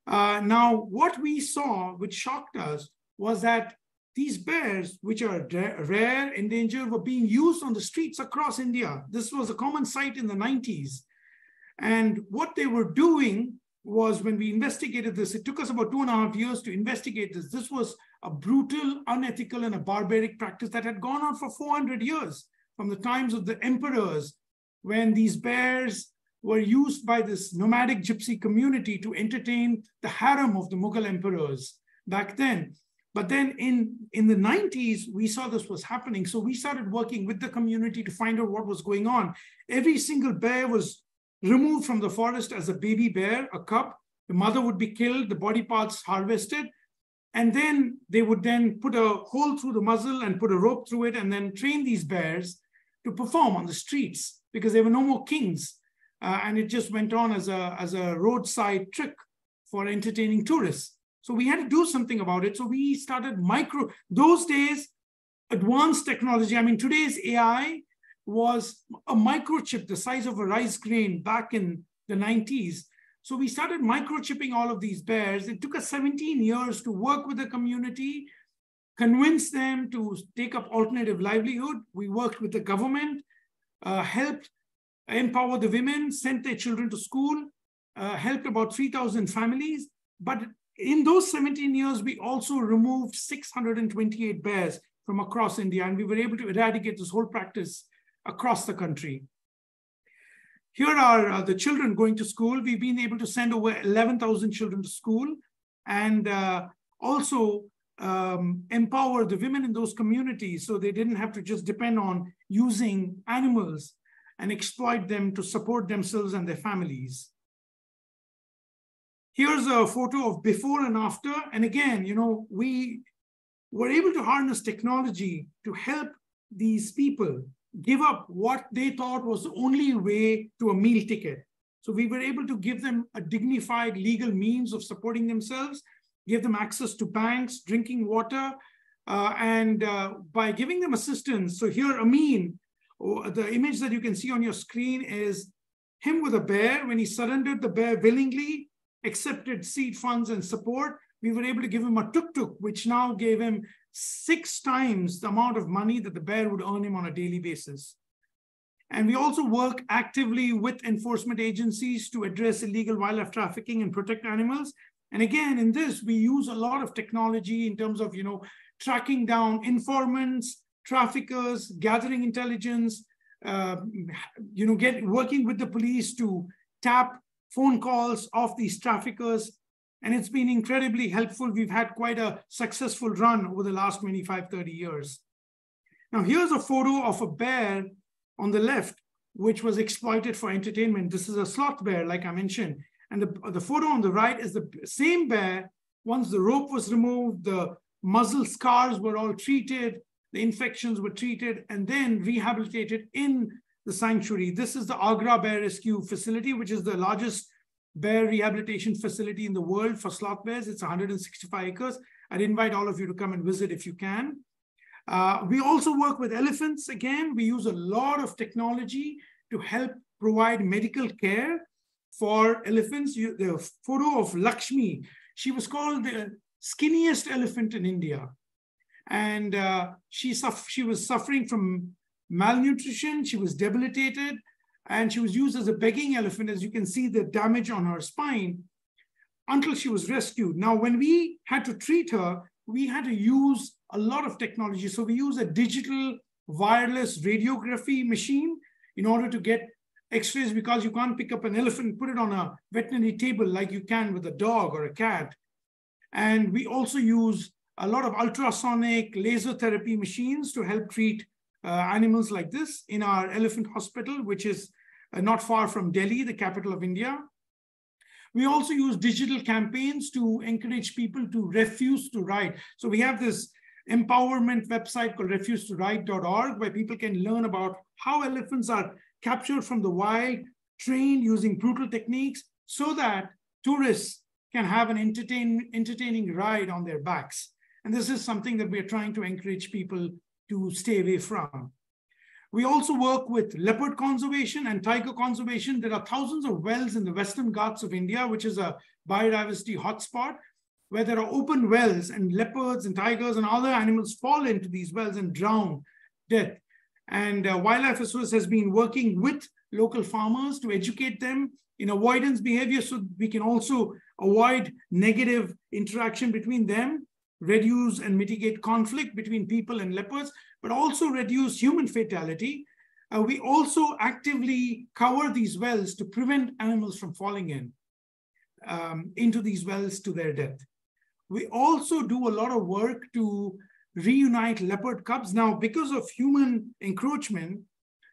Now, what we saw, which shocked us, was that these bears, which are rare, endangered, were being used on the streets across India. This was a common sight in the 90s. And what they were doing was when we investigated this, it took us about 2.5 years to investigate this. This was a brutal, unethical, and a barbaric practice that had gone on for 400 years, from the times of the emperors, when these bears were used by this nomadic gypsy community to entertain the harem of the Mughal emperors back then. But then in the 90s, we saw this was happening. So we started working with the community to find out what was going on. Every single bear was removed from the forest as a baby bear, a cub. The mother would be killed, the body parts harvested, and then they would then put a hole through the muzzle and put a rope through it and then train these bears to perform on the streets because there were no more kings. And it just went on as a roadside trick for entertaining tourists. So we had to do something about it. So we started those days, advanced technology. I mean, today's AI was a microchip the size of a rice grain back in the 90s. So we started microchipping all of these bears. It took us 17 years to work with the community, convince them to take up alternative livelihood. We worked with the government, helped empower the women, sent their children to school, helped about 3,000 families. But in those 17 years, we also removed 628 bears from across India, and we were able to eradicate this whole practice across the country. Here are the children going to school. We've been able to send over 11,000 children to school, and also empower the women in those communities so they didn't have to just depend on using animals and exploit them to support themselves and their families. Here's a photo of before and after. And again, we were able to harness technology to help these people give up what they thought was the only way to a meal ticket. So we were able to give them a dignified legal means of supporting themselves, give them access to banks, drinking water, and by giving them assistance. So here, Amin, the image that you can see on your screen is him with a bear. When he surrendered the bear willingly, accepted seed funds and support, we were able to give him a tuk-tuk, which now gave him 6 times the amount of money that the bear would earn him on a daily basis. And we also work actively with enforcement agencies to address illegal wildlife trafficking and protect animals. And again, in this, we use a lot of technology in terms of, tracking down informants, traffickers, gathering intelligence, working with the police to tap phone calls of these traffickers. And it's been incredibly helpful. We've had quite a successful run over the last 25, 30 years. Now, here's a photo of a bear on the left, which was exploited for entertainment. This is a sloth bear, like I mentioned. And the photo on the right is the same bear. Once the rope was removed, the muzzle scars were all treated, the infections were treated, and then rehabilitated in the sanctuary. This is the Agra Bear Rescue Facility, which is the largest bear rehabilitation facility in the world for sloth bears. It's 165 acres. I'd invite all of you to come and visit if you can. We also work with elephants. Again, we use a lot of technology to help provide medical care for elephants. The photo of Lakshmi, she was called the skinniest elephant in India. And she was suffering from malnutrition. She was debilitated, and she was used as a begging elephant. As you can see, the damage on her spine, until she was rescued. Now, when we had to treat her, we had to use a lot of technology. So we use a digital wireless radiography machine in order to get x-rays, because you can't pick up an elephant and put it on a veterinary table like you can with a dog or a cat. And we also use a lot of ultrasonic laser therapy machines to help treat animals like this in our elephant hospital, which is not far from Delhi, the capital of India. We also use digital campaigns to encourage people to refuse to ride. So we have this empowerment website called refusetoride.org, where people can learn about how elephants are captured from the wild, trained using brutal techniques, so that tourists can have an entertaining ride on their backs. And this is something that we are trying to encourage people to stay away from. We also work with leopard conservation and tiger conservation. There are thousands of wells in the Western Ghats of India, which is a biodiversity hotspot, where there are open wells, and leopards and tigers and other animals fall into these wells and drown to death. And Wildlife Resource has been working with local farmers to educate them in avoidance behavior, so we can also avoid negative interaction between them, reduce and mitigate conflict between people and leopards, but also reduce human fatality. We also actively cover these wells to prevent animals from falling into these wells to their death. We also do a lot of work to reunite leopard cubs. Now, because of human encroachment,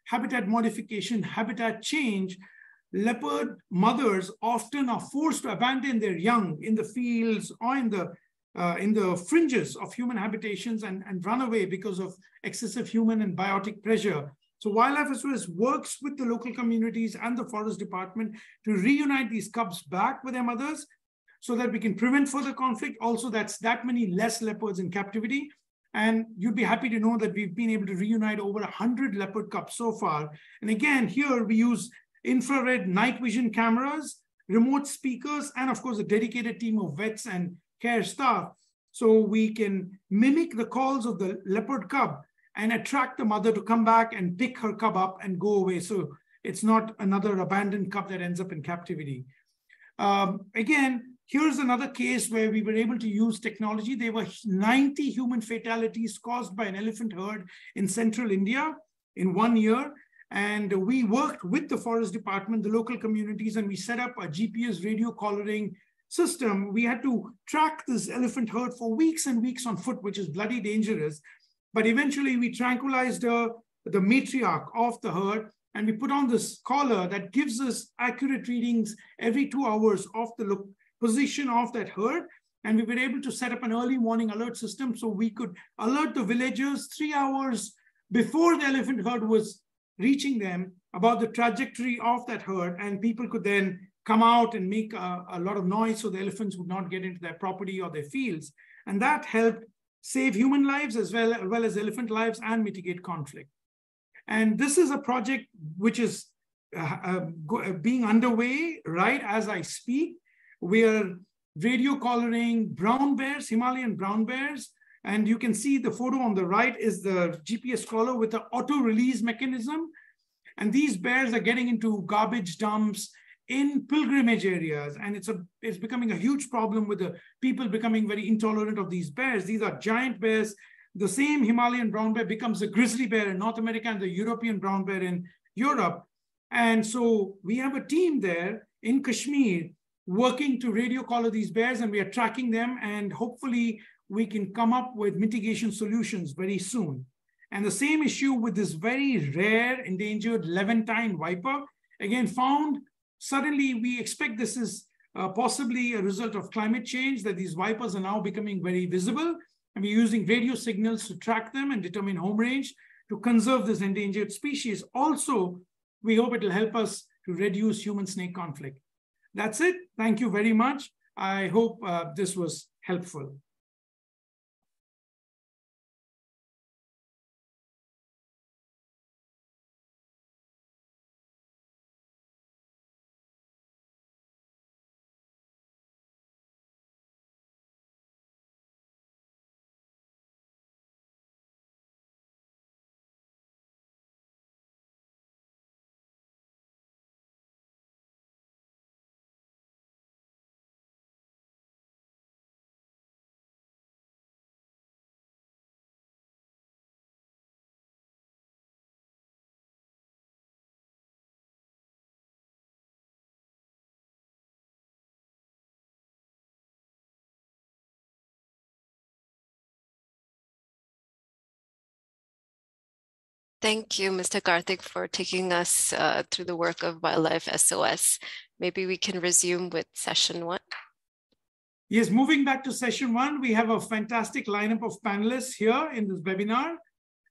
habitat modification, habitat change, leopard mothers often are forced to abandon their young in the fields or in the fringes of human habitations and run away because of excessive human and biotic pressure. So Wildlife SOS works with the local communities and the forest department to reunite these cubs back with their mothers so that we can prevent further conflict. Also, that's that many less leopards in captivity. And you'd be happy to know that we've been able to reunite over 100 leopard cubs so far. And again, here we use infrared night vision cameras, remote speakers, and of course, a dedicated team of vets and care staff. So we can mimic the calls of the leopard cub and attract the mother to come back and pick her cub up and go away. So it's not another abandoned cub that ends up in captivity. Again, here's another case where we were able to use technology. There were 90 human fatalities caused by an elephant herd in central India in 1 year. And we worked with the forest department, the local communities, and we set up a GPS radio collaring system. We had to track this elephant herd for weeks and weeks on foot, which is bloody dangerous. But eventually we tranquilized the matriarch of the herd, and we put on this collar that gives us accurate readings every 2 hours of the position of that herd. And we were able to set up an early morning alert system so we could alert the villagers 3 hours before the elephant herd was reaching them about the trajectory of that herd. And people could then come out and make a lot of noise so the elephants would not get into their property or their fields. And that helped save human lives as well as elephant lives and mitigate conflict. And this is a project which is being underway right as I speak. We are radio collaring brown bears, Himalayan brown bears. And you can see the photo on the right is the GPS collar with the auto release mechanism. And these bears are getting into garbage dumps in pilgrimage areas. And it's becoming a huge problem with the people becoming very intolerant of these bears. These are giant bears. The same Himalayan brown bear becomes a grizzly bear in North America and the European brown bear in Europe. And so we have a team there in Kashmir working to radio collar these bears, and we are tracking them, and hopefully we can come up with mitigation solutions very soon. And the same issue with this very rare endangered Levantine viper, again found suddenly. We expect this is possibly a result of climate change, that these vipers are now becoming very visible, and we're using radio signals to track them and determine home range to conserve this endangered species. Also, we hope it will help us to reduce human-snake conflict. That's it. Thank you very much. I hope this was helpful. Thank you, Mr. Karthik, for taking us through the work of Wildlife SOS. Maybe we can resume with session 1. Yes, moving back to session 1, we have a fantastic lineup of panelists here in this webinar.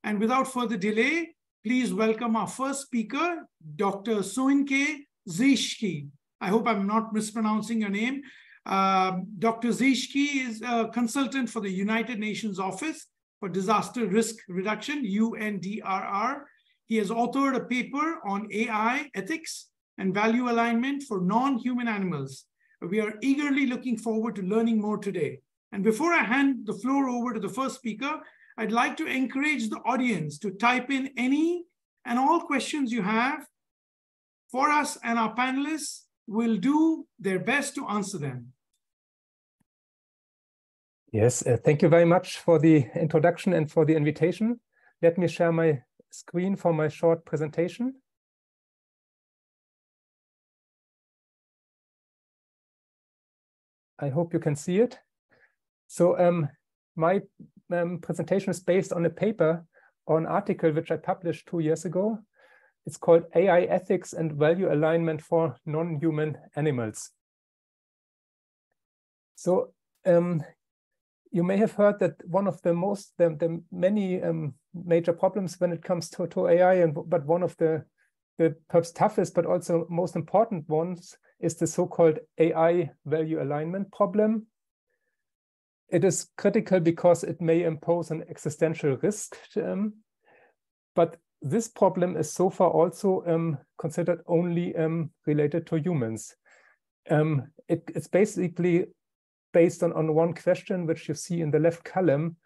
And without further delay, please welcome our first speaker, Dr. Soinke Zishki. I hope I'm not mispronouncing your name. Dr. Zishki is a consultant for the United Nations Office for Disaster Risk Reduction, UNDRR. He has authored a paper on AI ethics and value alignment for non-human animals. We are eagerly looking forward to learning more today. And before I hand the floor over to the first speaker, I'd like to encourage the audience to type in any and all questions you have for us and our panelists will do their best to answer them. Yes, thank you very much for the introduction and for the invitation. Let me share my screen for my short presentation. I hope you can see it. So my presentation is based on a paper or an article which I published 2 years ago. It's called AI Ethics and Value Alignment for Non-Human Animals. So you may have heard that one of the many major problems when it comes to AI, but one of the perhaps toughest but also most important ones is the so-called AI value alignment problem. It is critical because it may impose an existential risk, but this problem is so far also considered only related to humans. It's basically based on one question, which you see in the left column.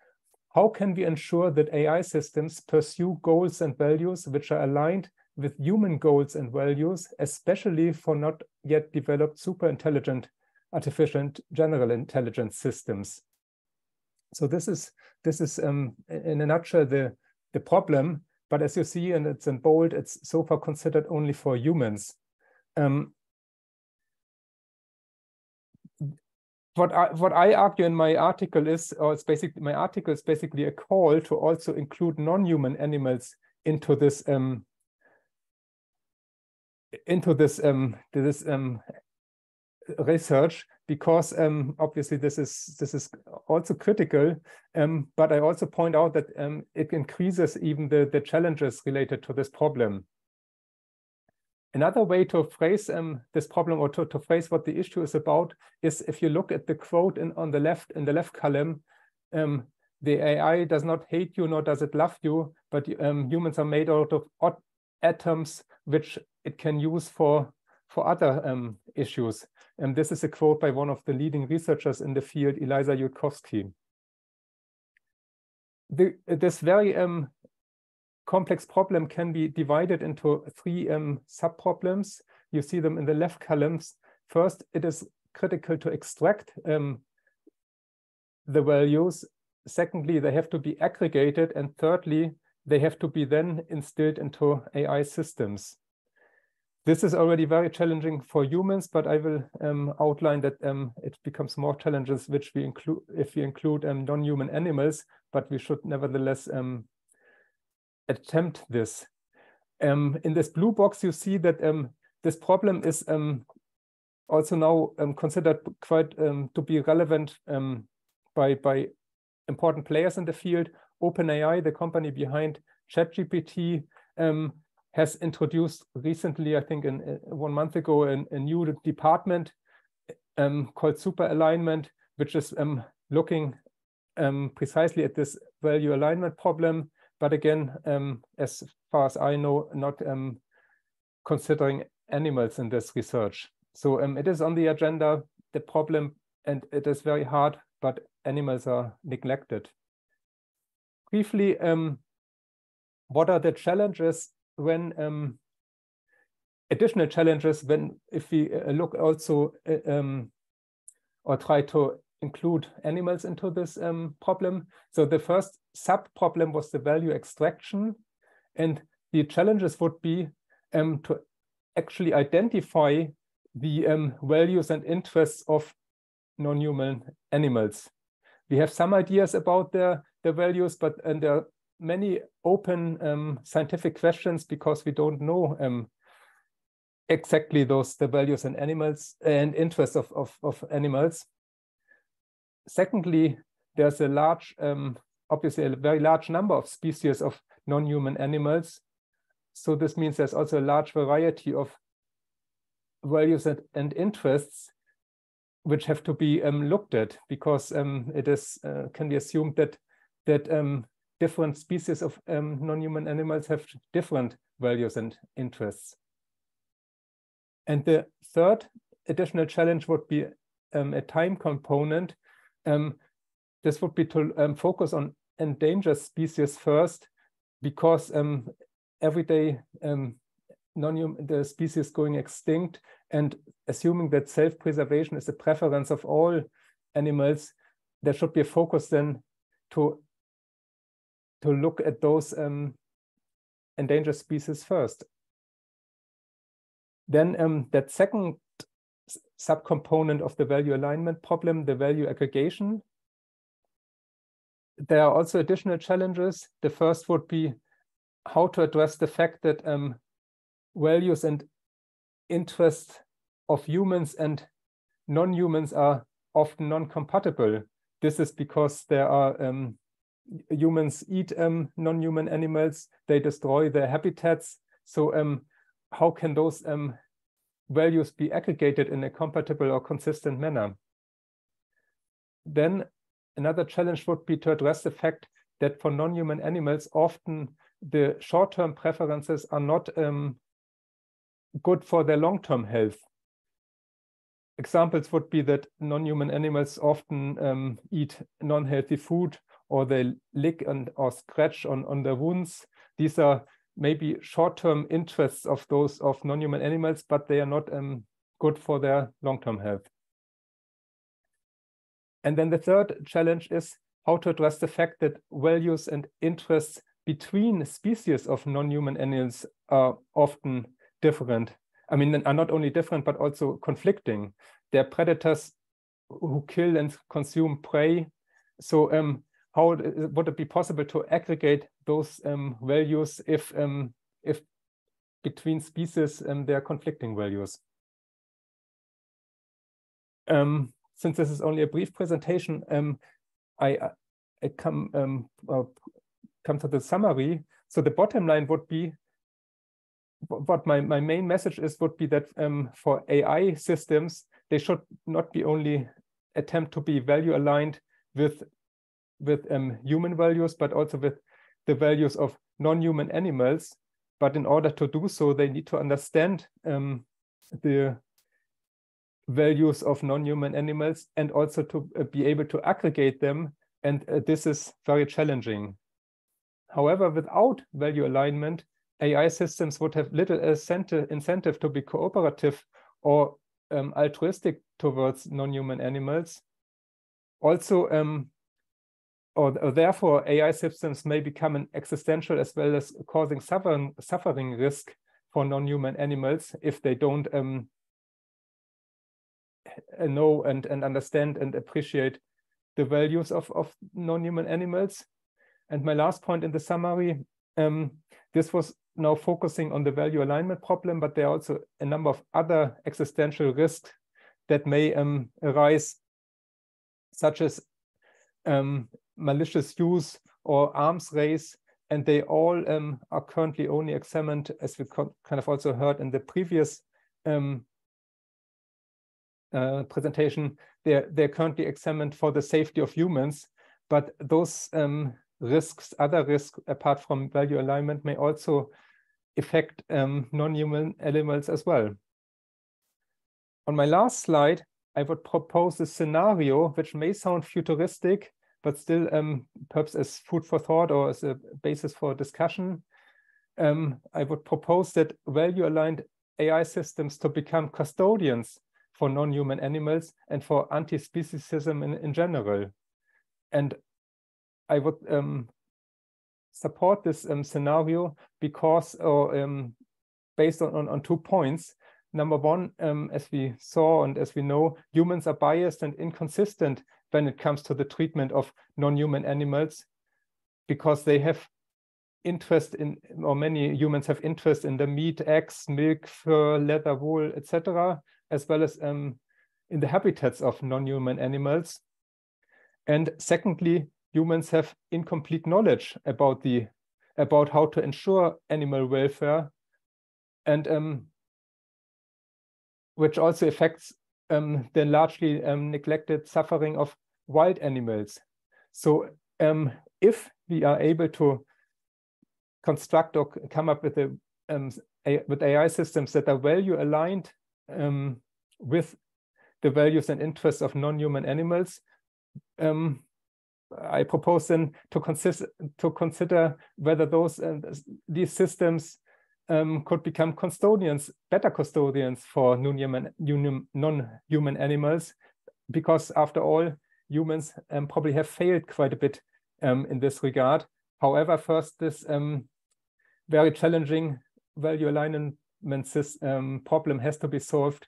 How can we ensure that AI systems pursue goals and values which are aligned with human goals and values, especially for not yet developed super intelligent artificial general intelligence systems? So this is in a nutshell the problem. But as you see, and it's in bold, it's so far considered only for humans. What I argue in my article is, or it's basically, my article is basically a call to also include non-human animals into this research, because obviously this is also critical, but I also point out that it increases even the challenges related to this problem. Another way to phrase this problem, or to phrase what the issue is about, is if you look at the quote in the left column, the AI does not hate you nor does it love you, but humans are made out of odd atoms which it can use for other issues. And this is a quote by one of the leading researchers in the field, Eliza Yudkowsky. This very complex problem can be divided into 3 sub-problems. You see them in the left columns. First, it is critical to extract the values. Secondly, they have to be aggregated. And thirdly, they have to be then instilled into AI systems. This is already very challenging for humans, but I will outline that it becomes more challenges which we include if we include non-human animals, but we should nevertheless attempt this. In this blue box, you see that this problem is also now considered quite to be relevant by important players in the field. OpenAI, the company behind ChatGPT, has introduced recently, I think 1 month ago, a new department called Super Alignment, which is looking precisely at this value alignment problem. But again, as far as I know, not considering animals in this research. So it is on the agenda, the problem, and it is very hard, but animals are neglected. Briefly, what are the challenges when additional challenges if we look also or try to include animals into this problem? So the first sub-problem was the value extraction, and the challenges would be to actually identify the values and interests of non-human animals. We have some ideas about the values, but there are many open scientific questions because we don't know exactly the values and animals and interests of animals. Secondly, there's a large, obviously a very large number of species of non-human animals. So this means there's also a large variety of values and interests which have to be looked at, because it is can be assumed that different species of non-human animals have different values and interests. And the third additional challenge would be a time component. This would be to focus on endangered species first, because every day the species going extinct, and assuming that self-preservation is a preference of all animals, there should be a focus then to look at those endangered species first. Then that second subcomponent of the value alignment problem, the value aggregation, there are also additional challenges. The first would be how to address the fact that values and interests of humans and non-humans are often non-compatible. This is because there are humans eat non-human animals, they destroy their habitats. So how can those values be aggregated in a compatible or consistent manner? Then another challenge would be to address the fact that for non-human animals, often the short-term preferences are not good for their long-term health. Examples would be that non-human animals often eat non-healthy food, or they lick or scratch on their wounds. These are maybe short-term interests of those of non-human animals, but they are not good for their long-term health. And then the third challenge is how to address the fact that values and interests between species of non-human animals are often different. I mean, are not only different, but also conflicting. They're predators who kill and consume prey. So how would it be possible to aggregate those values if between species there are conflicting values? Since this is only a brief presentation, I come to the summary. So the bottom line would be, what my main message is, would be that for AI systems, they should not be only attempt to be value aligned with human values, but also with the values of non-human animals. But in order to do so, they need to understand the values of non-human animals and also to be able to aggregate them. And this is very challenging. However, without value alignment, AI systems would have little incentive to be cooperative or altruistic towards non-human animals. Also, or therefore, AI systems may become an existential as well as causing suffering risk for non-human animals if they don't know and understand and appreciate the values of non-human animals. And my last point in the summary, this was now focusing on the value alignment problem, but there are also a number of other existential risks that may arise, such as malicious use or arms race, and they all are currently only examined, as we kind of also heard in the previous presentation, they're currently examined for the safety of humans, but those risks, other risks apart from value alignment, may also affect non-human animals as well. On my last slide, I would propose a scenario which may sound futuristic, but still perhaps as food for thought or as a basis for discussion. I would propose that value-aligned AI systems to become custodians for non-human animals and for anti-speciesism in general. And I would support this scenario because, based on 2 points. Number one, as we saw and as we know, humans are biased and inconsistent when it comes to the treatment of non-human animals, because they have interest in, or many humans have interest in the meat, eggs, milk, fur, leather, wool, etc., as well as in the habitats of non-human animals. And secondly, humans have incomplete knowledge about how to ensure animal welfare, and which also affects the largely neglected suffering of wild animals. So if we are able to construct or come up with with AI systems that are value aligned with the values and interests of non-human animals, I propose then to consider whether these systems could become custodians, better custodians for non-human animals, because after all, humans probably have failed quite a bit in this regard. However, first, this very challenging value alignment problem has to be solved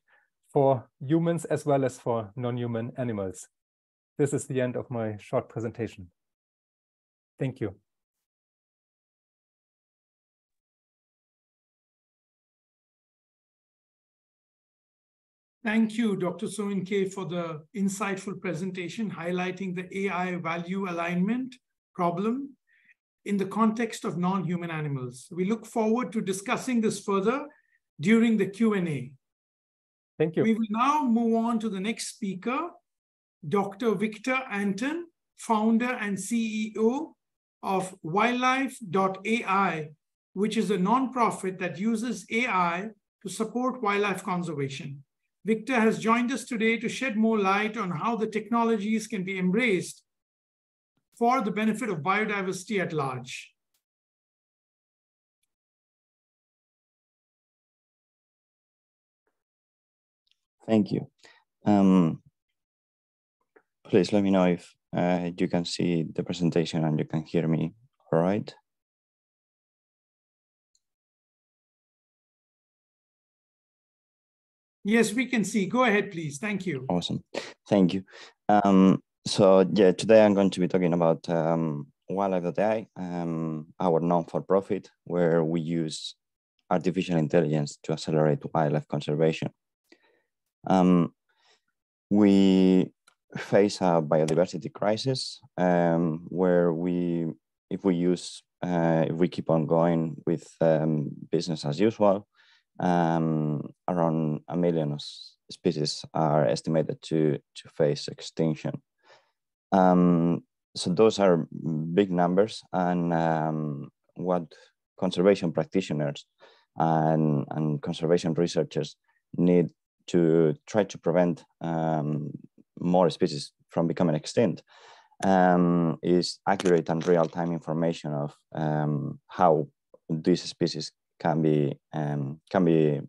for humans as well as for non-human animals. This is the end of my short presentation. Thank you. Thank you, Dr. Soinke, for the insightful presentation highlighting the AI value alignment problem in the context of non-human animals. We look forward to discussing this further during the Q&A. Thank you. We will now move on to the next speaker, Dr. Victor Anton, founder and CEO of Wildlife.ai, which is a nonprofit that uses AI to support wildlife conservation. Victor has joined us today to shed more light on how the technologies can be embraced for the benefit of biodiversity at large. Thank you. Please let me know if you can see the presentation and you can hear me all right. Yes, we can see. Go ahead, please. Thank you. Awesome. Thank you. So yeah, today I'm going to be talking about Wildlife.ai, our non-for-profit, where we use artificial intelligence to accelerate wildlife conservation. We face a biodiversity crisis where if we keep on going with business as usual, around 1 million species are estimated to face extinction. So those are big numbers, and what conservation practitioners and conservation researchers need to try to prevent more species from becoming extinct is accurate and real-time information of how these species can be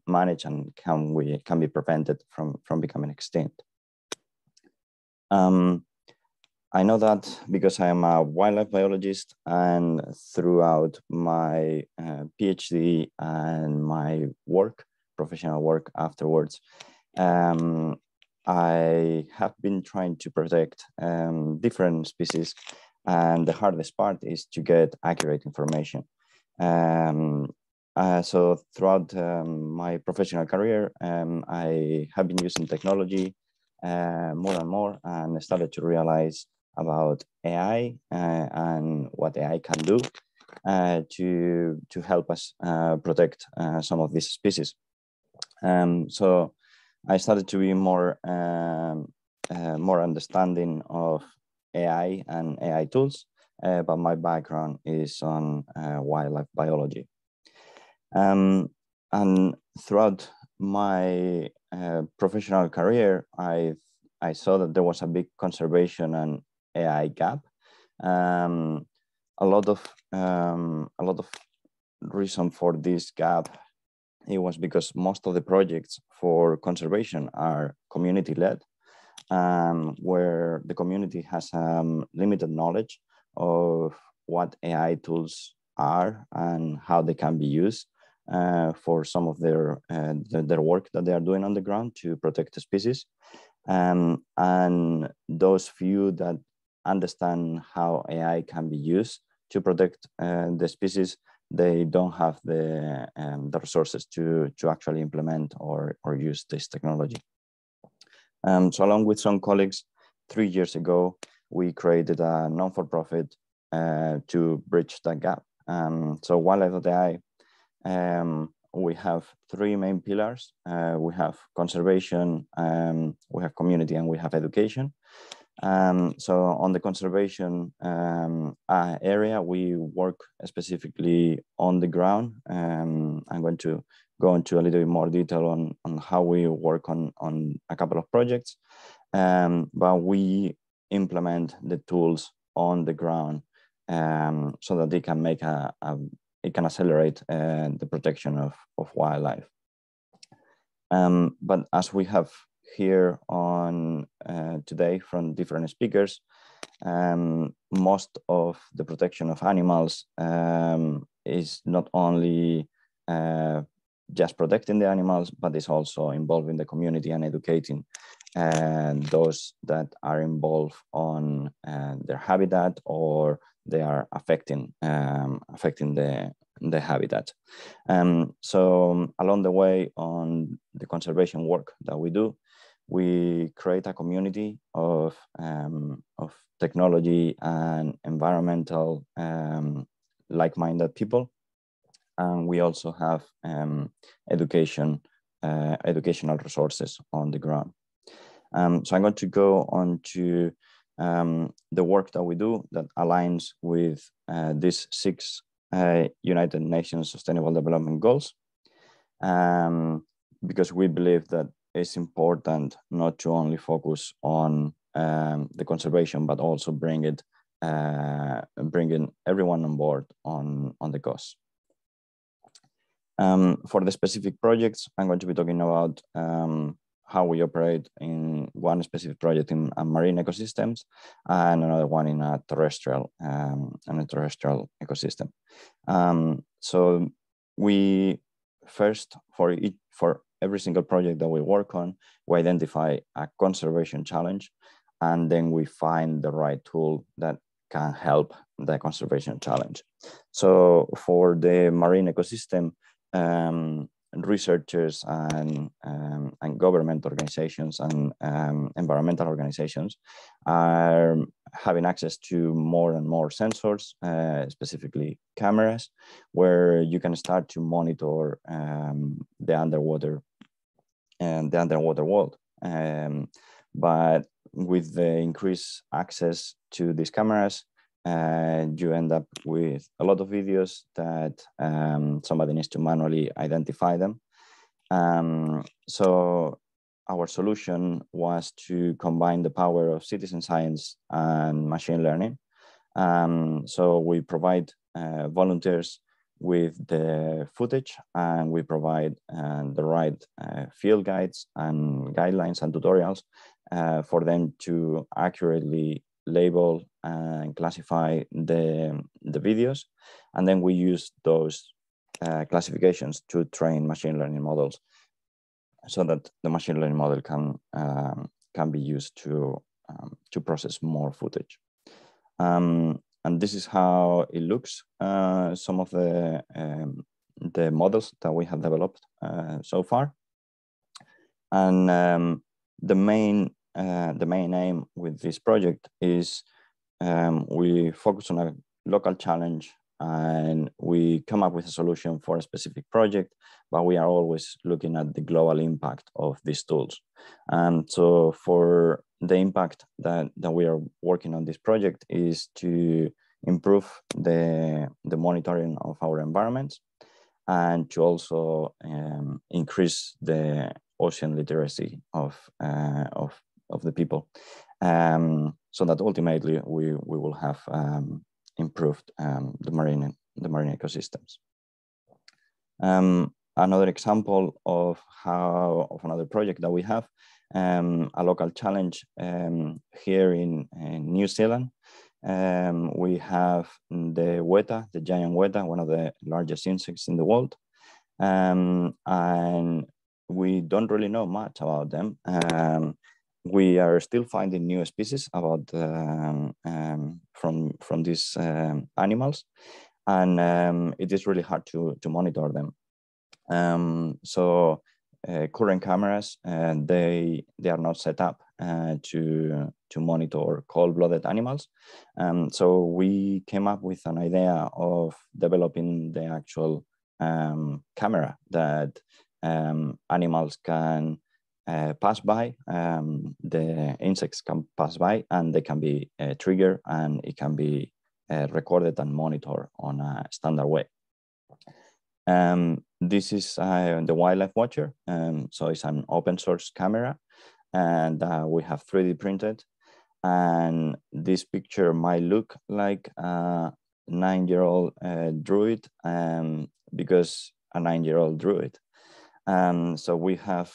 managed and can be prevented from becoming extinct. I know that because I am a wildlife biologist, and throughout my PhD and my professional work afterwards, I have been trying to protect different species, and the hardest part is to get accurate information. So throughout my professional career, I have been using technology more and more, and started to realize about AI and what AI can do to help us protect some of these species. So I started to be more understanding of AI and AI tools, but my background is on wildlife biology. And throughout my professional career, I saw that there was a big conservation and AI gap. A lot of reason for this gap, it was because most of the projects for conservation are community-led, where the community has limited knowledge of what AI tools are and how they can be used for some of their work that they are doing on the ground to protect the species. And those few that understand how AI can be used to protect the species, they don't have the resources to actually implement or use this technology. So along with some colleagues, 3 years ago, we created a non-for-profit to bridge that gap. So Wildlife.ai, we have 3 main pillars. We have conservation, we have community, and we have education. So on the conservation area, we work specifically on the ground. I'm going to go into a little bit more detail on how we work on a couple of projects, but we implement the tools on the ground so that they can make a it can accelerate the protection of wildlife. But as we have here on today from different speakers, most of the protection of animals is not only just protecting the animals, but it's also involving the community and educating those that are involved on their habitat, or they are affecting the habitat. So along the way on the conservation work that we do, we create a community of technology and environmental like-minded people. And we also have educational resources on the ground. So I'm going to go on to the work that we do that aligns with these 6 United Nations Sustainable Development Goals, because we believe that it's important not to only focus on the conservation, but also bringing everyone on board on the cause. For the specific projects, I'm going to be talking about how we operate in one specific project in marine ecosystems and another one in a terrestrial ecosystem. So we first, for every single project that we work on, we identify a conservation challenge, and then we find the right tool that can help the conservation challenge. So for the marine ecosystem, researchers and government organizations and environmental organizations are having access to more and more sensors, specifically cameras, where you can start to monitor the underwater world. But with the increased access to these cameras, you end up with a lot of videos that somebody needs to manually identify them. So our solution was to combine the power of citizen science and machine learning. So we provide volunteers with the footage, and we provide the right field guides and guidelines and tutorials for them to accurately label and classify the videos. And then we use those classifications to train machine learning models, so that the machine learning model can be used to process more footage. And this is how it looks. Some of the models that we have developed so far. And the main aim with this project is we focus on a local challenge, and we come up with a solution for a specific project, but we are always looking at the global impact of these tools. So for the impact that we are working on this project is to improve the monitoring of our environments, and to also increase the ocean literacy of the people, so that ultimately we will have improved the marine ecosystems. Another example of another project that we have, a local challenge here in New Zealand. We have the weta, the giant weta, one of the largest insects in the world, and we don't really know much about them. We are still finding new species about from these animals, and it is really hard to monitor them. So current cameras, they are not set up to monitor cold-blooded animals. So we came up with an idea of developing the actual camera that animals can pass by, the insects can pass by, and they can be triggered, and it can be recorded and monitored on a standard way. This is the Wildlife Watcher. So it's an open source camera, and we have 3D printed. And this picture might look like a 9-year-old druid because a 9-year-old druid. So we have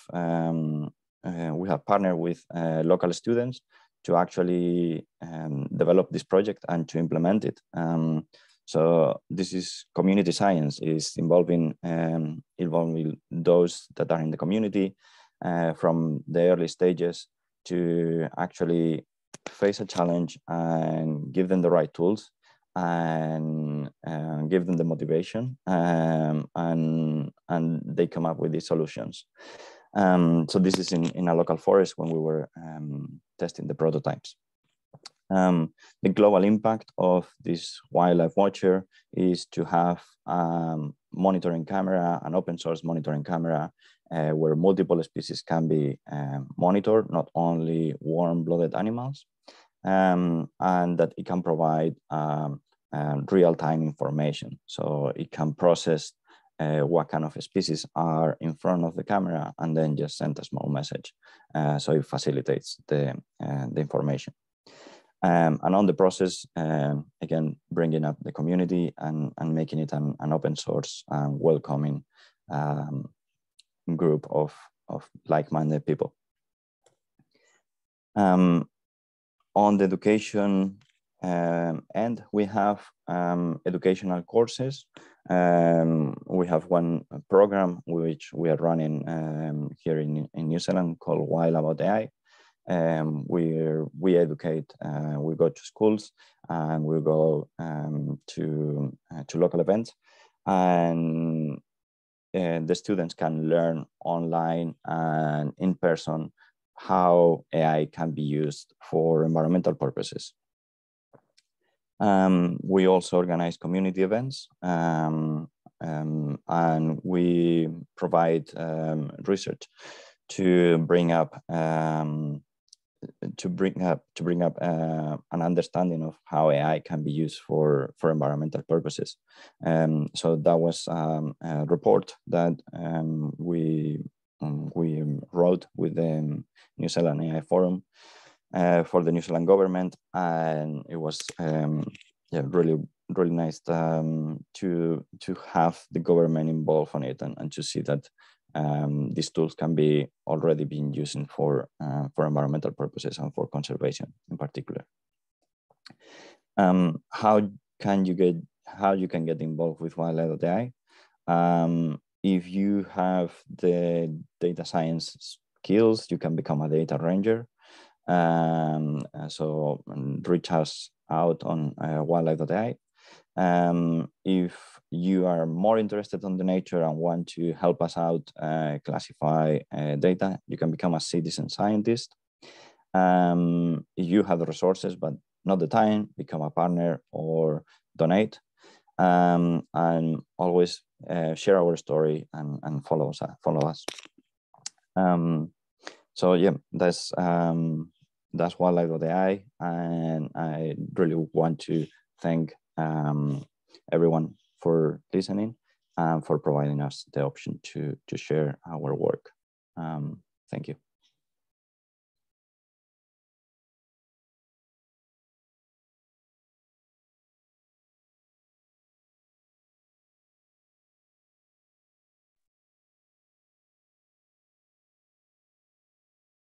partnered with local students to actually develop this project and to implement it. So this is community science, is involving those that are in the community from the early stages to actually face a challenge and give them the right tools and give them the motivation, and they come up with these solutions. So this is in a local forest when we were testing the prototypes. The global impact of this wildlife watcher is to have monitoring camera, an open source monitoring camera, where multiple species can be monitored, not only warm-blooded animals, and that it can provide real-time information. So it can process what kind of species are in front of the camera and then just send a small message. So it facilitates the information. And on the process, again, bringing up the community and making it an open source and welcoming group of like-minded people. On the education end, we have educational courses. We have one program which we are running here in New Zealand called Wild About AI. We educate, we go to schools and we go to local events, and the students can learn online and in person how AI can be used for environmental purposes. We also organize community events, and we provide research to bring up an understanding of how AI can be used for environmental purposes. So that was a report that we wrote with the New Zealand AI Forum for the New Zealand government, and it was really nice to have the government involved on it and to see that these tools can be already being used for environmental purposes and for conservation in particular. How you can get involved with Wildlife AI? If you have the data science skills, you can become a data ranger. So reach us out on wildlife.ai. If you are more interested in the nature and want to help us out classify data, you can become a citizen scientist. If you have the resources but not the time, become a partner or donate. And always share our story and follow us. So yeah, that's wildlife.ai, and I really want to thank everyone for listening and for providing us the option to share our work. Thank you.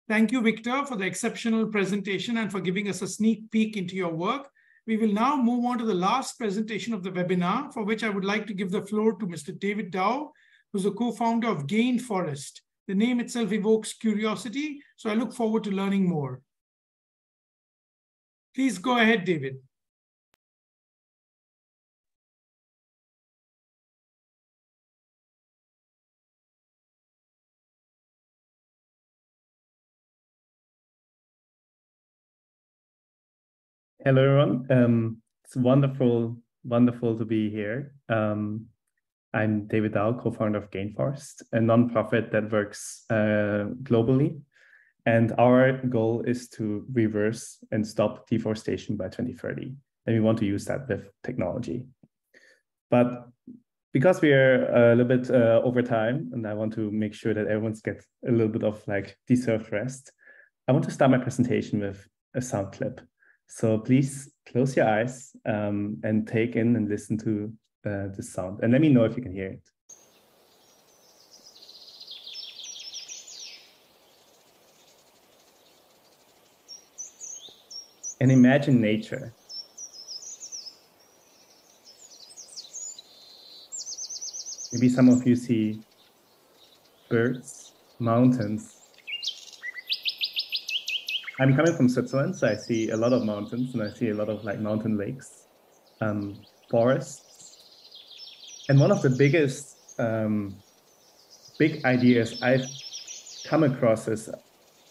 Thank you, Victor, for the exceptional presentation and for giving us a sneak peek into your work. We will now move on to the last presentation of the webinar, for which I would like to give the floor to Mr. David Dow, who's a co-founder of Gain Forest. The name itself evokes curiosity, so I look forward to learning more. Please go ahead, David. Hello, everyone. It's wonderful to be here. I'm David Dow, co-founder of Gain Forest, a nonprofit that works globally. And our goal is to reverse and stop deforestation by 2030. And we want to use that with technology. But because we are a little bit over time, and I want to make sure that everyone gets a little bit of deserved rest, I want to start my presentation with a sound clip. So please close your eyes and take in and listen to the sound. And let me know if you can hear it. And imagine nature. Maybe some of you see birds, mountains. I'm coming from Switzerland, so I see a lot of mountains and I see a lot of like mountain lakes, forests. And one of the biggest big ideas I've come across is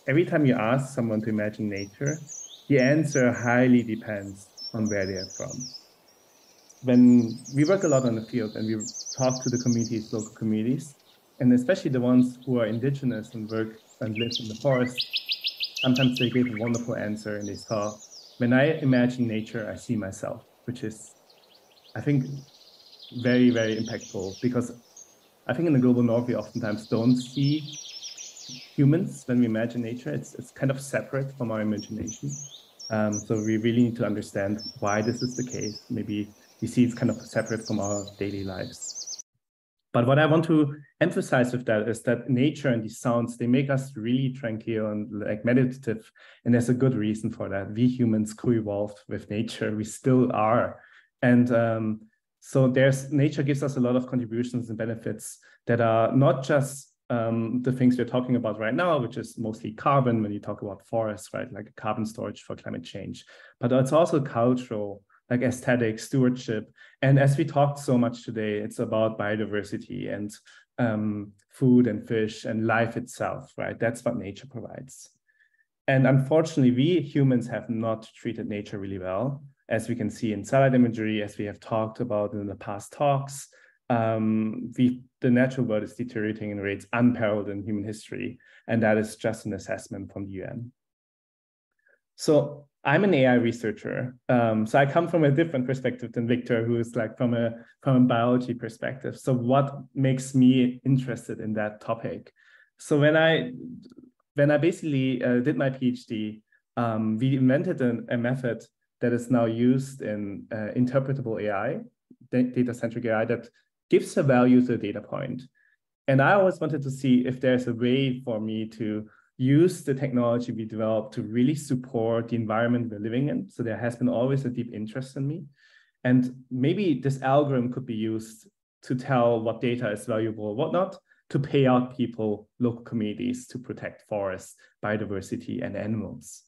every time you ask someone to imagine nature, the answer highly depends on where they are from. When we work a lot on the field and we talk to the communities, local communities, and especially the ones who are indigenous and work and live in the forest, sometimes they give a wonderful answer and they saw, when I imagine nature, I see myself, which is, I think, very, very impactful, because I think in the global north, we oftentimes don't see humans when we imagine nature. It's kind of separate from our imagination. So we really need to understand why this is the case. Maybe we see it's kind of separate from our daily lives. But what I want to emphasize with that is that nature and these sounds, they make us really tranquil and like meditative. And there's a good reason for that. We humans co-evolved with nature. We still are. And so nature gives us a lot of contributions and benefits that are not just the things we're talking about right now, which is mostly carbon when you talk about forests, right? Like carbon storage for climate change. But it's also cultural, like aesthetic, stewardship. And as we talked so much today, it's about biodiversity and food and fish and life itself, right? That's what nature provides. And unfortunately, we humans have not treated nature really well, as we can see in satellite imagery, as we have talked about in the past talks. The natural world is deteriorating in rates unparalleled in human history, and that is just an assessment from the UN. So I'm an AI researcher, so I come from a different perspective than Victor, who is like from a biology perspective. So what makes me interested in that topic? So when I basically did my PhD, we invented a method that is now used in interpretable AI, data-centric AI, that gives a value to a data point. And I always wanted to see if there's a way for me to use the technology we developed to really support the environment we're living in. So there has been always a deep interest in me. And maybe this algorithm could be used to tell what data is valuable or whatnot, to pay out people, local communities, to protect forests, biodiversity, and animals.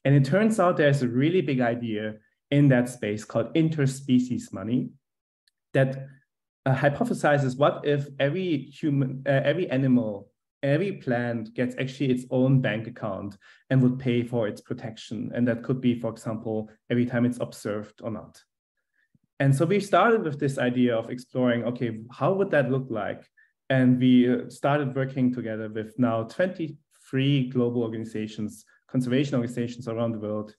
And it turns out there's a really big idea in that space called interspecies money that hypothesizes what if every human, every animal, every plant gets actually its own bank account and would pay for its protection. And that could be, for example, every time it's observed or not. And so we started with this idea of exploring, okay, how would that look like? And we started working together with now 23 global organizations, conservation organizations around the world.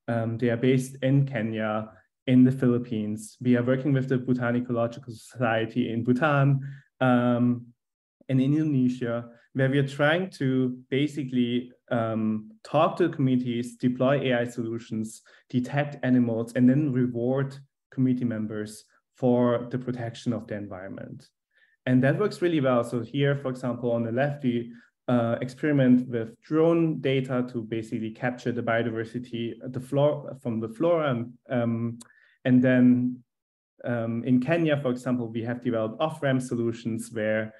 They are based in Kenya, in the Philippines. We are working with the Bhutan Ecological Society in Bhutan, and in Indonesia, where we are trying to basically talk to the communities, deploy AI solutions, detect animals, and then reward community members for the protection of the environment. And that works really well. So here, for example, on the left, we experiment with drone data to basically capture the biodiversity from the flora. And then in Kenya, for example, we have developed off-ramp solutions where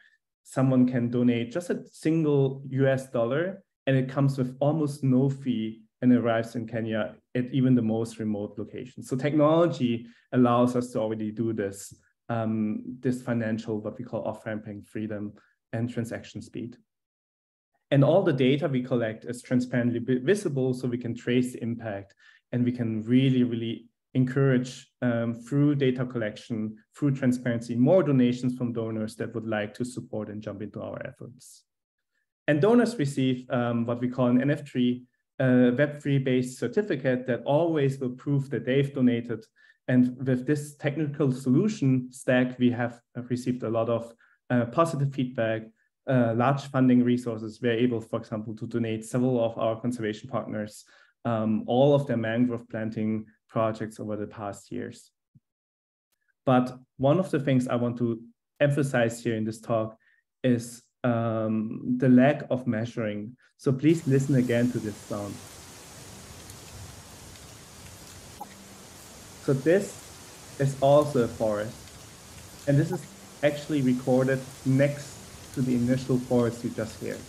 someone can donate just a single $1 and it comes with almost no fee and arrives in Kenya at even the most remote locations. So technology allows us to already do this, this financial, what we call off-ramping freedom and transaction speed. And all the data we collect is transparently visible, so we can trace the impact and we can really, really encourage through data collection, through transparency, more donations from donors that would like to support and jump into our efforts. And donors receive what we call an NF3, Web3-based certificate that always will prove that they've donated. And with this technical solution stack, we have received a lot of positive feedback, large funding resources. We're able, for example, to donate several of our conservation partners all of their mangrove planting projects over the past years. But one of the things I want to emphasize here in this talk is the lack of measuring. So please listen again to this sound. So this is also a forest. And this is actually recorded next to the initial forest you just heard.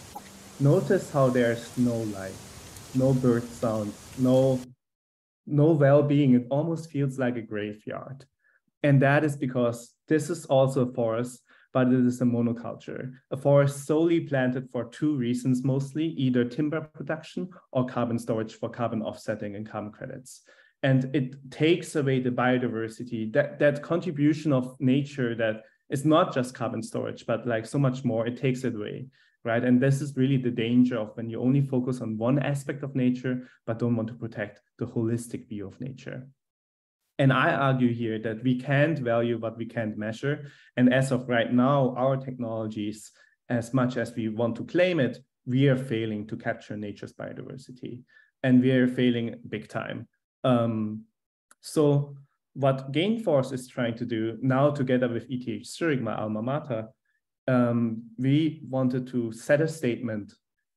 Notice how there's no life, no bird sounds, no well-being. It almost feels like a graveyard. And that is because this is also a forest, but it is a monoculture, a forest solely planted for two reasons mostly, either timber production or carbon storage for carbon offsetting and carbon credits. And it takes away the biodiversity, that contribution of nature that is not just carbon storage, but like so much more, it takes it away, right? And this is really the danger of when you only focus on one aspect of nature, but don't want to protect the holistic view of nature. And I argue here that we can't value what we can't measure. And as of right now, our technologies, as much as we want to claim it, we are failing to capture nature's biodiversity. And we are failing big time. So what Gainforce is trying to do now, together with ETH Zurich, my alma mater, we wanted to set a statement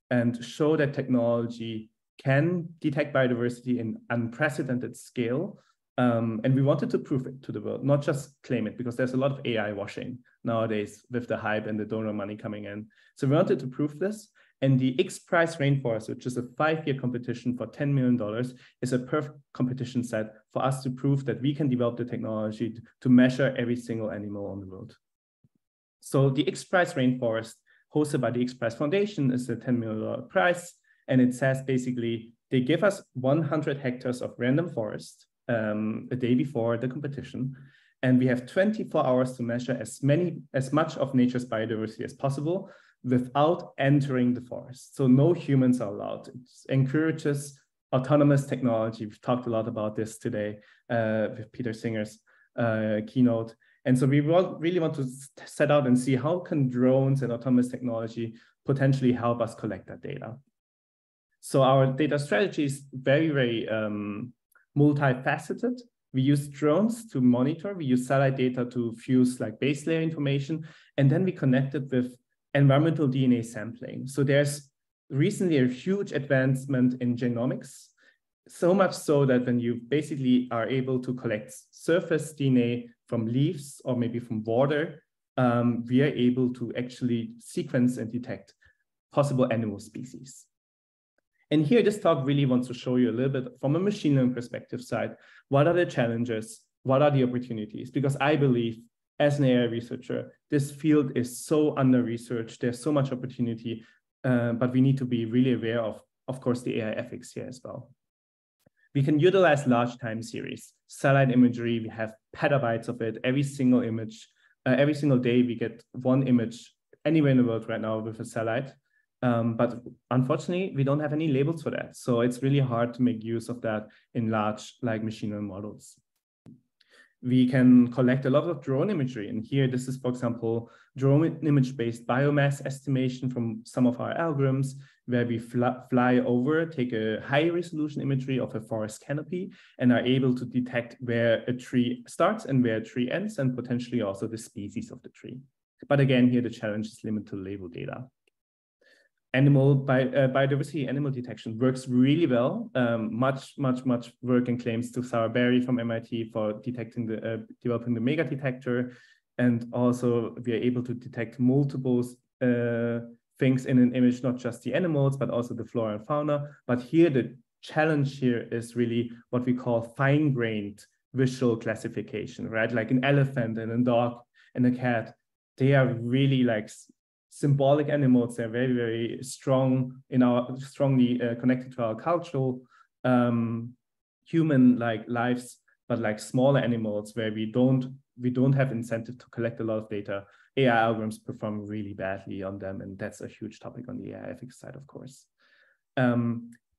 and show that technology can detect biodiversity in unprecedented scale. And we wanted to prove it to the world, not just claim it, because there's a lot of AI washing nowadays with the hype and the donor money coming in. So we wanted to prove this. And the X-Prize Rainforest, which is a 5-year competition for $10 million, is a perfect competition set for us to prove that we can develop the technology to measure every single animal on the world. So the X-Prize Rainforest, hosted by the X-Prize Foundation, is a $10 million prize. And it says basically, they give us 100 hectares of random forest a day before the competition. And we have 24 hours to measure as much of nature's biodiversity as possible without entering the forest. So no humans are allowed. It encourages autonomous technology. We've talked a lot about this today with Peter Singer's keynote. And so we really want to set out and see how can drones and autonomous technology potentially help us collect that data. So our data strategy is very, very multifaceted. We use drones to monitor. We use satellite data to fuse like base layer information. And then we connect it with environmental DNA sampling. So there's recently a huge advancement in genomics, so much so that when you basically are able to collect surface DNA from leaves or maybe from water, we are able to actually sequence and detect possible animal species. And here, this talk really wants to show you a little bit from a machine learning perspective side, what are the challenges, what are the opportunities? Because I believe as an AI researcher, this field is so under-researched, there's so much opportunity, but we need to be really aware of course, the AI ethics here as well. We can utilize large time series, satellite imagery, we have petabytes of it, every single image, every single day we get one image anywhere in the world right now with a satellite. But unfortunately, we don't have any labels for that. So it's really hard to make use of that in large like machine learning models. We can collect a lot of drone imagery. And here, this is, for example, drone image-based biomass estimation from some of our algorithms, where we fly over, take a high resolution imagery of a forest canopy, and are able to detect where a tree starts and where a tree ends, and potentially also the species of the tree. But again, here the challenge is limited to label data. Biodiversity animal detection works really well. Much work and claims to Sarah Berry from MIT for detecting developing the mega detector. And also we are able to detect multiple things in an image, not just the animals, but also the flora and fauna. But here, the challenge here is really what we call fine-grained visual classification, right? Like an elephant and a dog and a cat, they are really like symbolic animals. They're very, very strong in strongly connected to our cultural human like lives, but like smaller animals where we don't have incentive to collect a lot of data. AI algorithms perform really badly on them, and that's a huge topic on the AI ethics side, of course.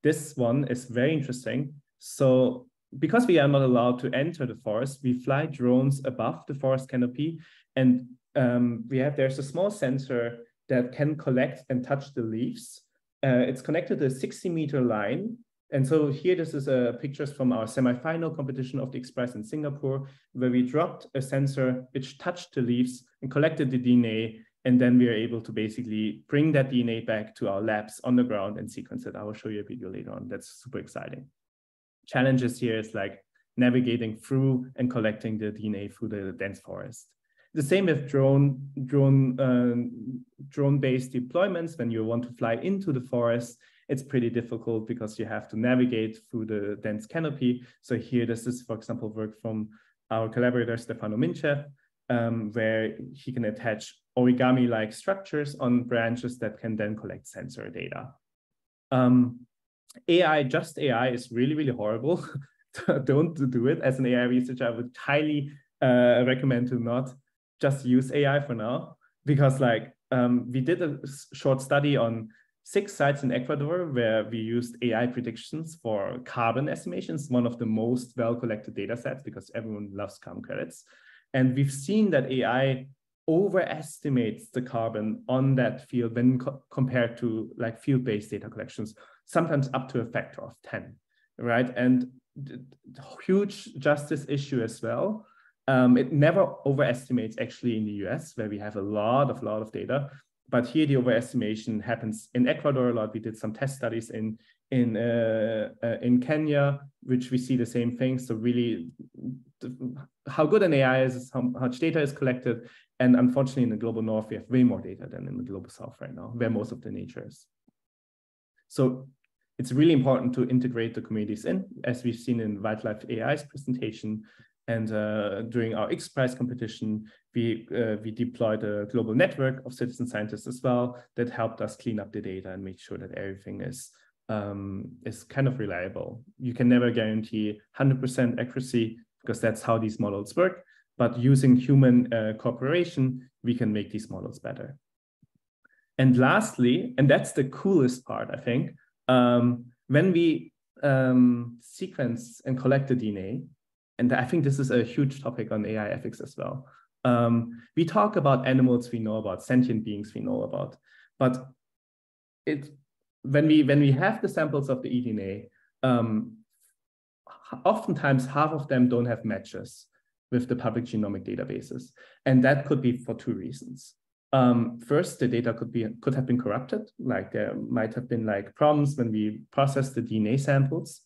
This one is very interesting. So because we are not allowed to enter the forest, we fly drones above the forest canopy, and there's a small sensor that can collect and touch the leaves. It's connected to a 60-meter line And so here, this is pictures from our semi-final competition of the Express in Singapore, where we dropped a sensor which touched the leaves and collected the DNA. And then we are able to basically bring that DNA back to our labs on the ground and sequence it. I will show you a video later on. That's super exciting. Challenges here is like navigating through and collecting the DNA through the dense forest. The same with drone-based deployments. When you want to fly into the forest, it's pretty difficult because you have to navigate through the dense canopy. So here, this is, for example, work from our collaborator, Stefano Minchev, where he can attach origami-like structures on branches that can then collect sensor data. AI, just AI is really, really horrible. Don't do it. As an AI researcher, I would highly recommend to not just use AI for now, because like we did a short study on 6 sites in Ecuador where we used AI predictions for carbon estimations, one of the most well-collected data sets because everyone loves carbon credits. And we've seen that AI overestimates the carbon on that field when compared to like field-based data collections, sometimes up to a factor of 10, right? And huge justice issue as well. It never overestimates actually in the US, where we have a lot of data. But here the overestimation happens in Ecuador a lot. We did some test studies in Kenya, which we see the same thing. So really, how good an AI is how much data is collected. And unfortunately, in the global north, we have way more data than in the global south right now, where most of the nature is. So it's really important to integrate the communities in, as we've seen in Wildlife AI's presentation. And during our X-Prize competition, we deployed a global network of citizen scientists as well that helped us clean up the data and make sure that everything is kind of reliable. You can never guarantee 100% accuracy because that's how these models work. But using human cooperation, we can make these models better. And lastly, and that's the coolest part, I think, when we sequence and collect the DNA, and I think this is a huge topic on AI ethics as well. We talk about animals we know about, sentient beings we know about, but when we have the samples of the eDNA, oftentimes half of them don't have matches with the public genomic databases, and that could be for 2 reasons. First, the data could have been corrupted, like there might have been like problems when we process the DNA samples,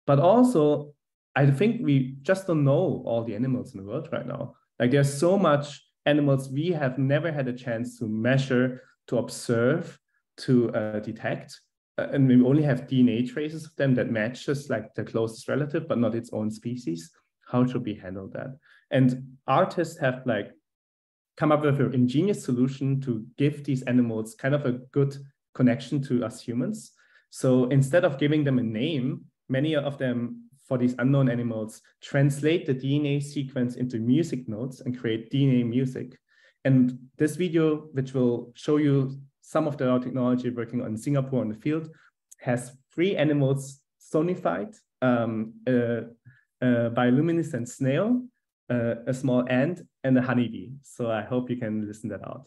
but also I think we just don't know all the animals in the world right now. Like there's so much animals we have never had a chance to measure, to observe, to detect, and we only have DNA traces of them that matches like the closest relative, but not its own species. How should we handle that? And artists have like come up with an ingenious solution to give these animals kind of a good connection to us humans. So instead of giving them a name, many of them, for these unknown animals, translate the DNA sequence into music notes and create DNA music. And this video, which will show you some of the technology working on Singapore in the field, has 3 animals sonified, a bioluminescent snail, a small ant, and a honeybee. So I hope you can listen that out.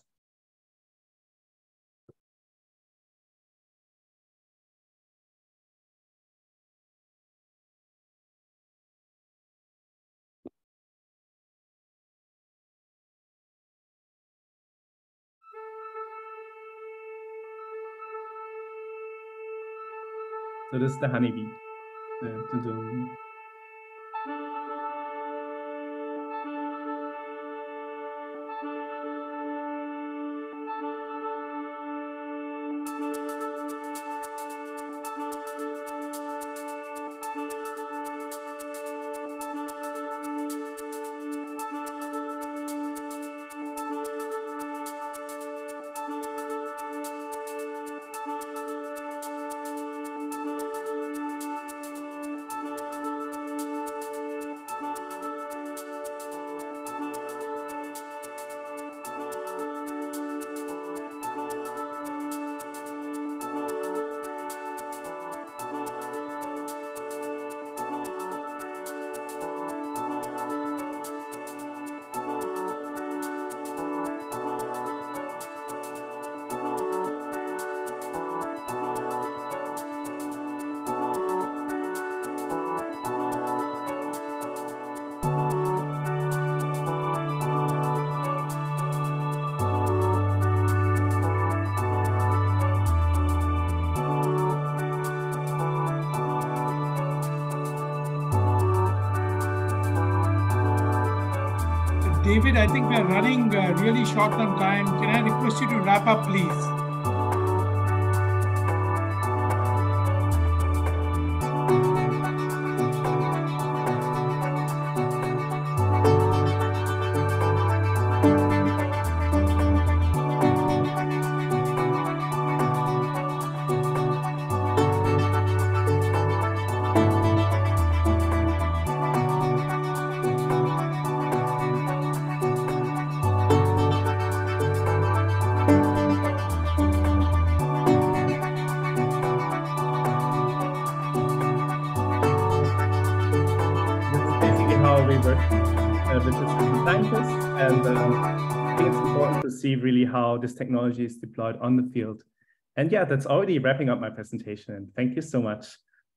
So this is the honeybee. David, I think we're running really short on time. Can I request you to wrap up, please? See really how this technology is deployed on the field. And yeah, that's already wrapping up my presentation. And thank you so much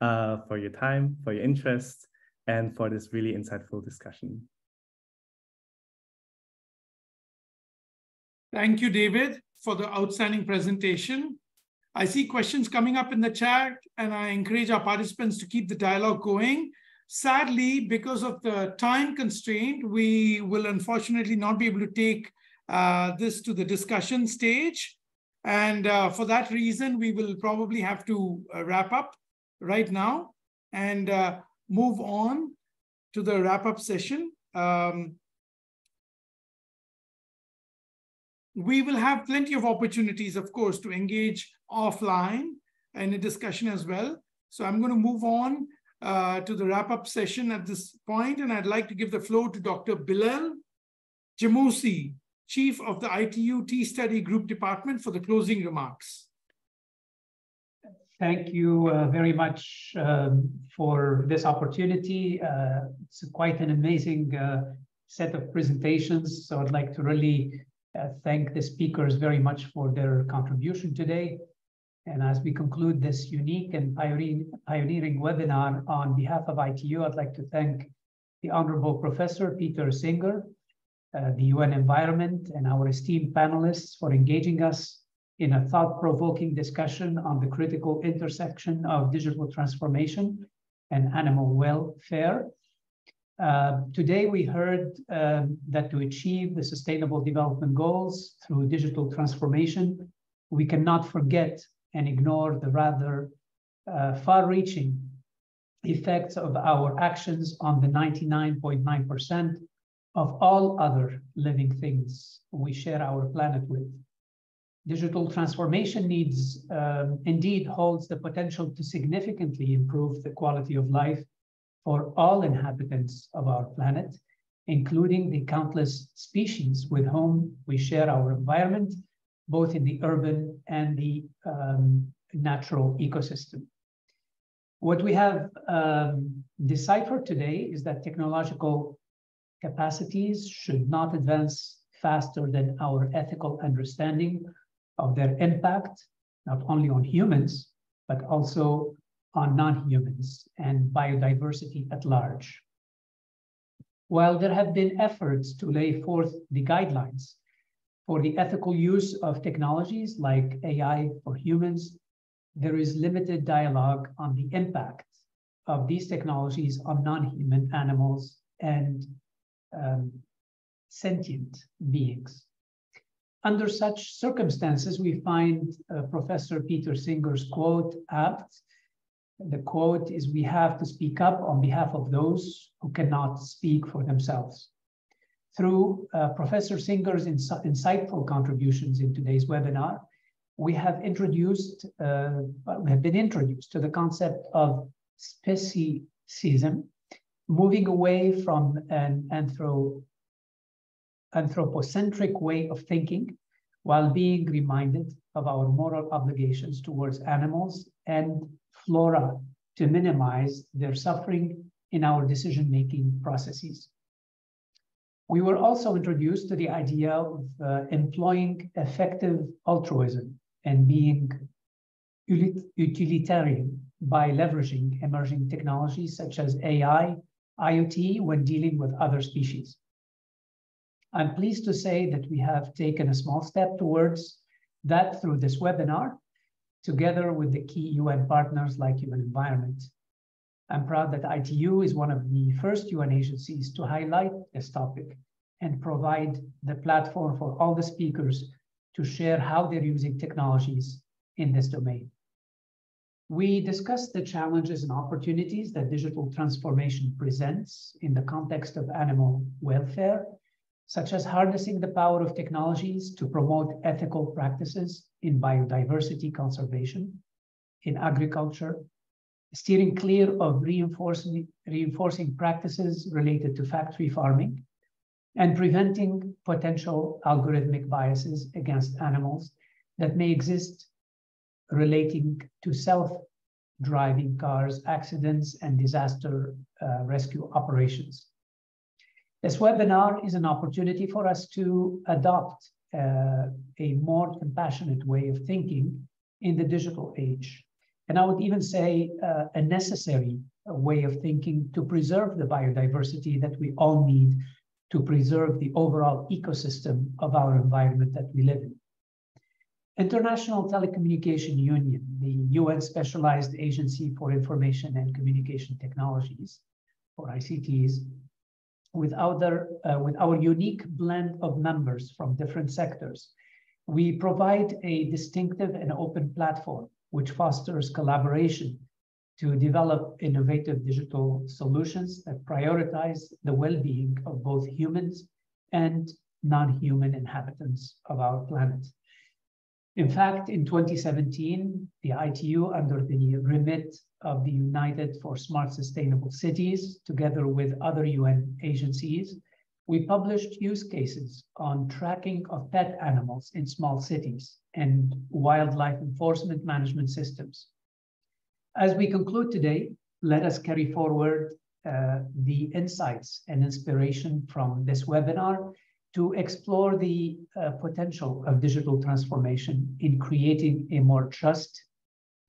for your time, for your interest, and for this really insightful discussion. Thank you, David, for the outstanding presentation. I see questions coming up in the chat, and I encourage our participants to keep the dialogue going. Sadly, because of the time constraint, we will unfortunately not be able to take this to the discussion stage. And for that reason, we will probably have to wrap up right now and move on to the wrap-up session. We will have plenty of opportunities, of course, to engage offline in a discussion as well. So I'm going to move on to the wrap-up session at this point, and I'd like to give the floor to Dr. Bilal Jamousi, Chief of the ITU T-Study Group Department, for the closing remarks. Thank you very much for this opportunity. It's quite an amazing set of presentations. So I'd like to really thank the speakers very much for their contribution today. And as we conclude this unique and pioneering webinar on behalf of ITU, I'd like to thank the Honorable Professor Peter Singer, the UN Environment, and our esteemed panelists for engaging us in a thought-provoking discussion on the critical intersection of digital transformation and animal welfare. Today, we heard that to achieve the Sustainable Development Goals through digital transformation, we cannot forget and ignore the rather far-reaching effects of our actions on the 99.9% of all other living things we share our planet with. Digital transformation needs indeed holds the potential to significantly improve the quality of life for all inhabitants of our planet, including the countless species with whom we share our environment, both in the urban and the natural ecosystem. What we have deciphered today is that technological capacities should not advance faster than our ethical understanding of their impact, not only on humans, but also on non-humans and biodiversity at large. While there have been efforts to lay forth the guidelines for the ethical use of technologies like AI for humans, there is limited dialogue on the impact of these technologies on non-human animals and sentient beings. Under such circumstances, we find Professor Peter Singer's quote apt. The quote is, "We have to speak up on behalf of those who cannot speak for themselves." Through Professor Singer's insightful contributions in today's webinar, we have been introduced to the concept of speciesism, moving away from an anthropocentric way of thinking, while being reminded of our moral obligations towards animals and flora to minimize their suffering in our decision-making processes. We were also introduced to the idea of employing effective altruism and being utilitarian by leveraging emerging technologies such as AI, IoT when dealing with other species. I'm pleased to say that we have taken a small step towards that through this webinar, together with the key UN partners like UN Environment. I'm proud that ITU is one of the first UN agencies to highlight this topic and provide the platform for all the speakers to share how they're using technologies in this domain. We discussed the challenges and opportunities that digital transformation presents in the context of animal welfare, such as harnessing the power of technologies to promote ethical practices in biodiversity conservation, in agriculture, steering clear of reinforcing practices related to factory farming, and preventing potential algorithmic biases against animals that may exist relating to self-driving cars, accidents, and disaster rescue operations. This webinar is an opportunity for us to adopt a more compassionate way of thinking in the digital age. And I would even say a necessary way of thinking to preserve the biodiversity that we all need to preserve the overall ecosystem of our environment that we live in. International Telecommunication Union, the UN Specialized Agency for Information and Communication Technologies, or ICTs, with our unique blend of members from different sectors, we provide a distinctive and open platform which fosters collaboration to develop innovative digital solutions that prioritize the well-being of both humans and non-human inhabitants of our planet. In fact, in 2017, the ITU, under the remit of the United for Smart Sustainable Cities, together with other UN agencies, we published use cases on tracking of pet animals in small cities and wildlife enforcement management systems. As we conclude today, let us carry forward the insights and inspiration from this webinar to explore the potential of digital transformation in creating a more just,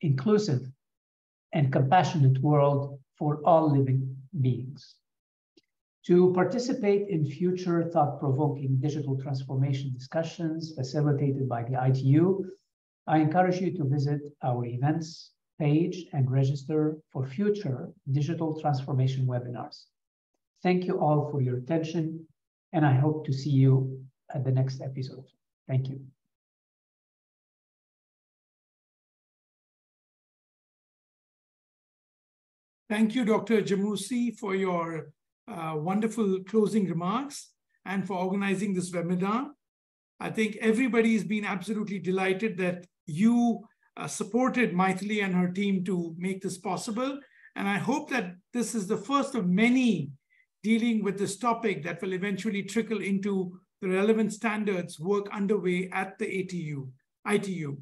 inclusive, and compassionate world for all living beings. To participate in future thought-provoking digital transformation discussions facilitated by the ITU, I encourage you to visit our events page and register for future digital transformation webinars. Thank you all for your attention, and I hope to see you at the next episode. Thank you. Thank you, Dr. Jamousi, for your wonderful closing remarks and for organizing this webinar. I think everybody's been absolutely delighted that you supported Maithili and her team to make this possible. And I hope that this is the first of many dealing with this topic that will eventually trickle into the relevant standards work underway at the ITU.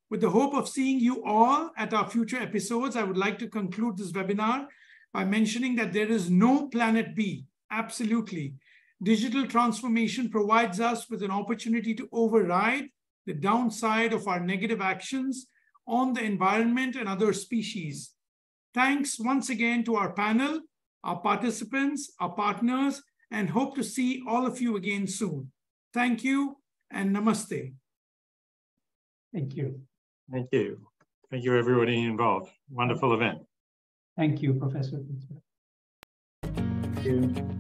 With the hope of seeing you all at our future episodes, I would like to conclude this webinar by mentioning that there is no planet B, absolutely. Digital transformation provides us with an opportunity to override the downside of our negative actions on the environment and other species. Thanks once again to our panel, our participants, our partners, and hope to see all of you again soon. Thank you and namaste. Thank you. Thank you. Thank you, everybody involved. Wonderful event. Thank you, Professor. Thank you.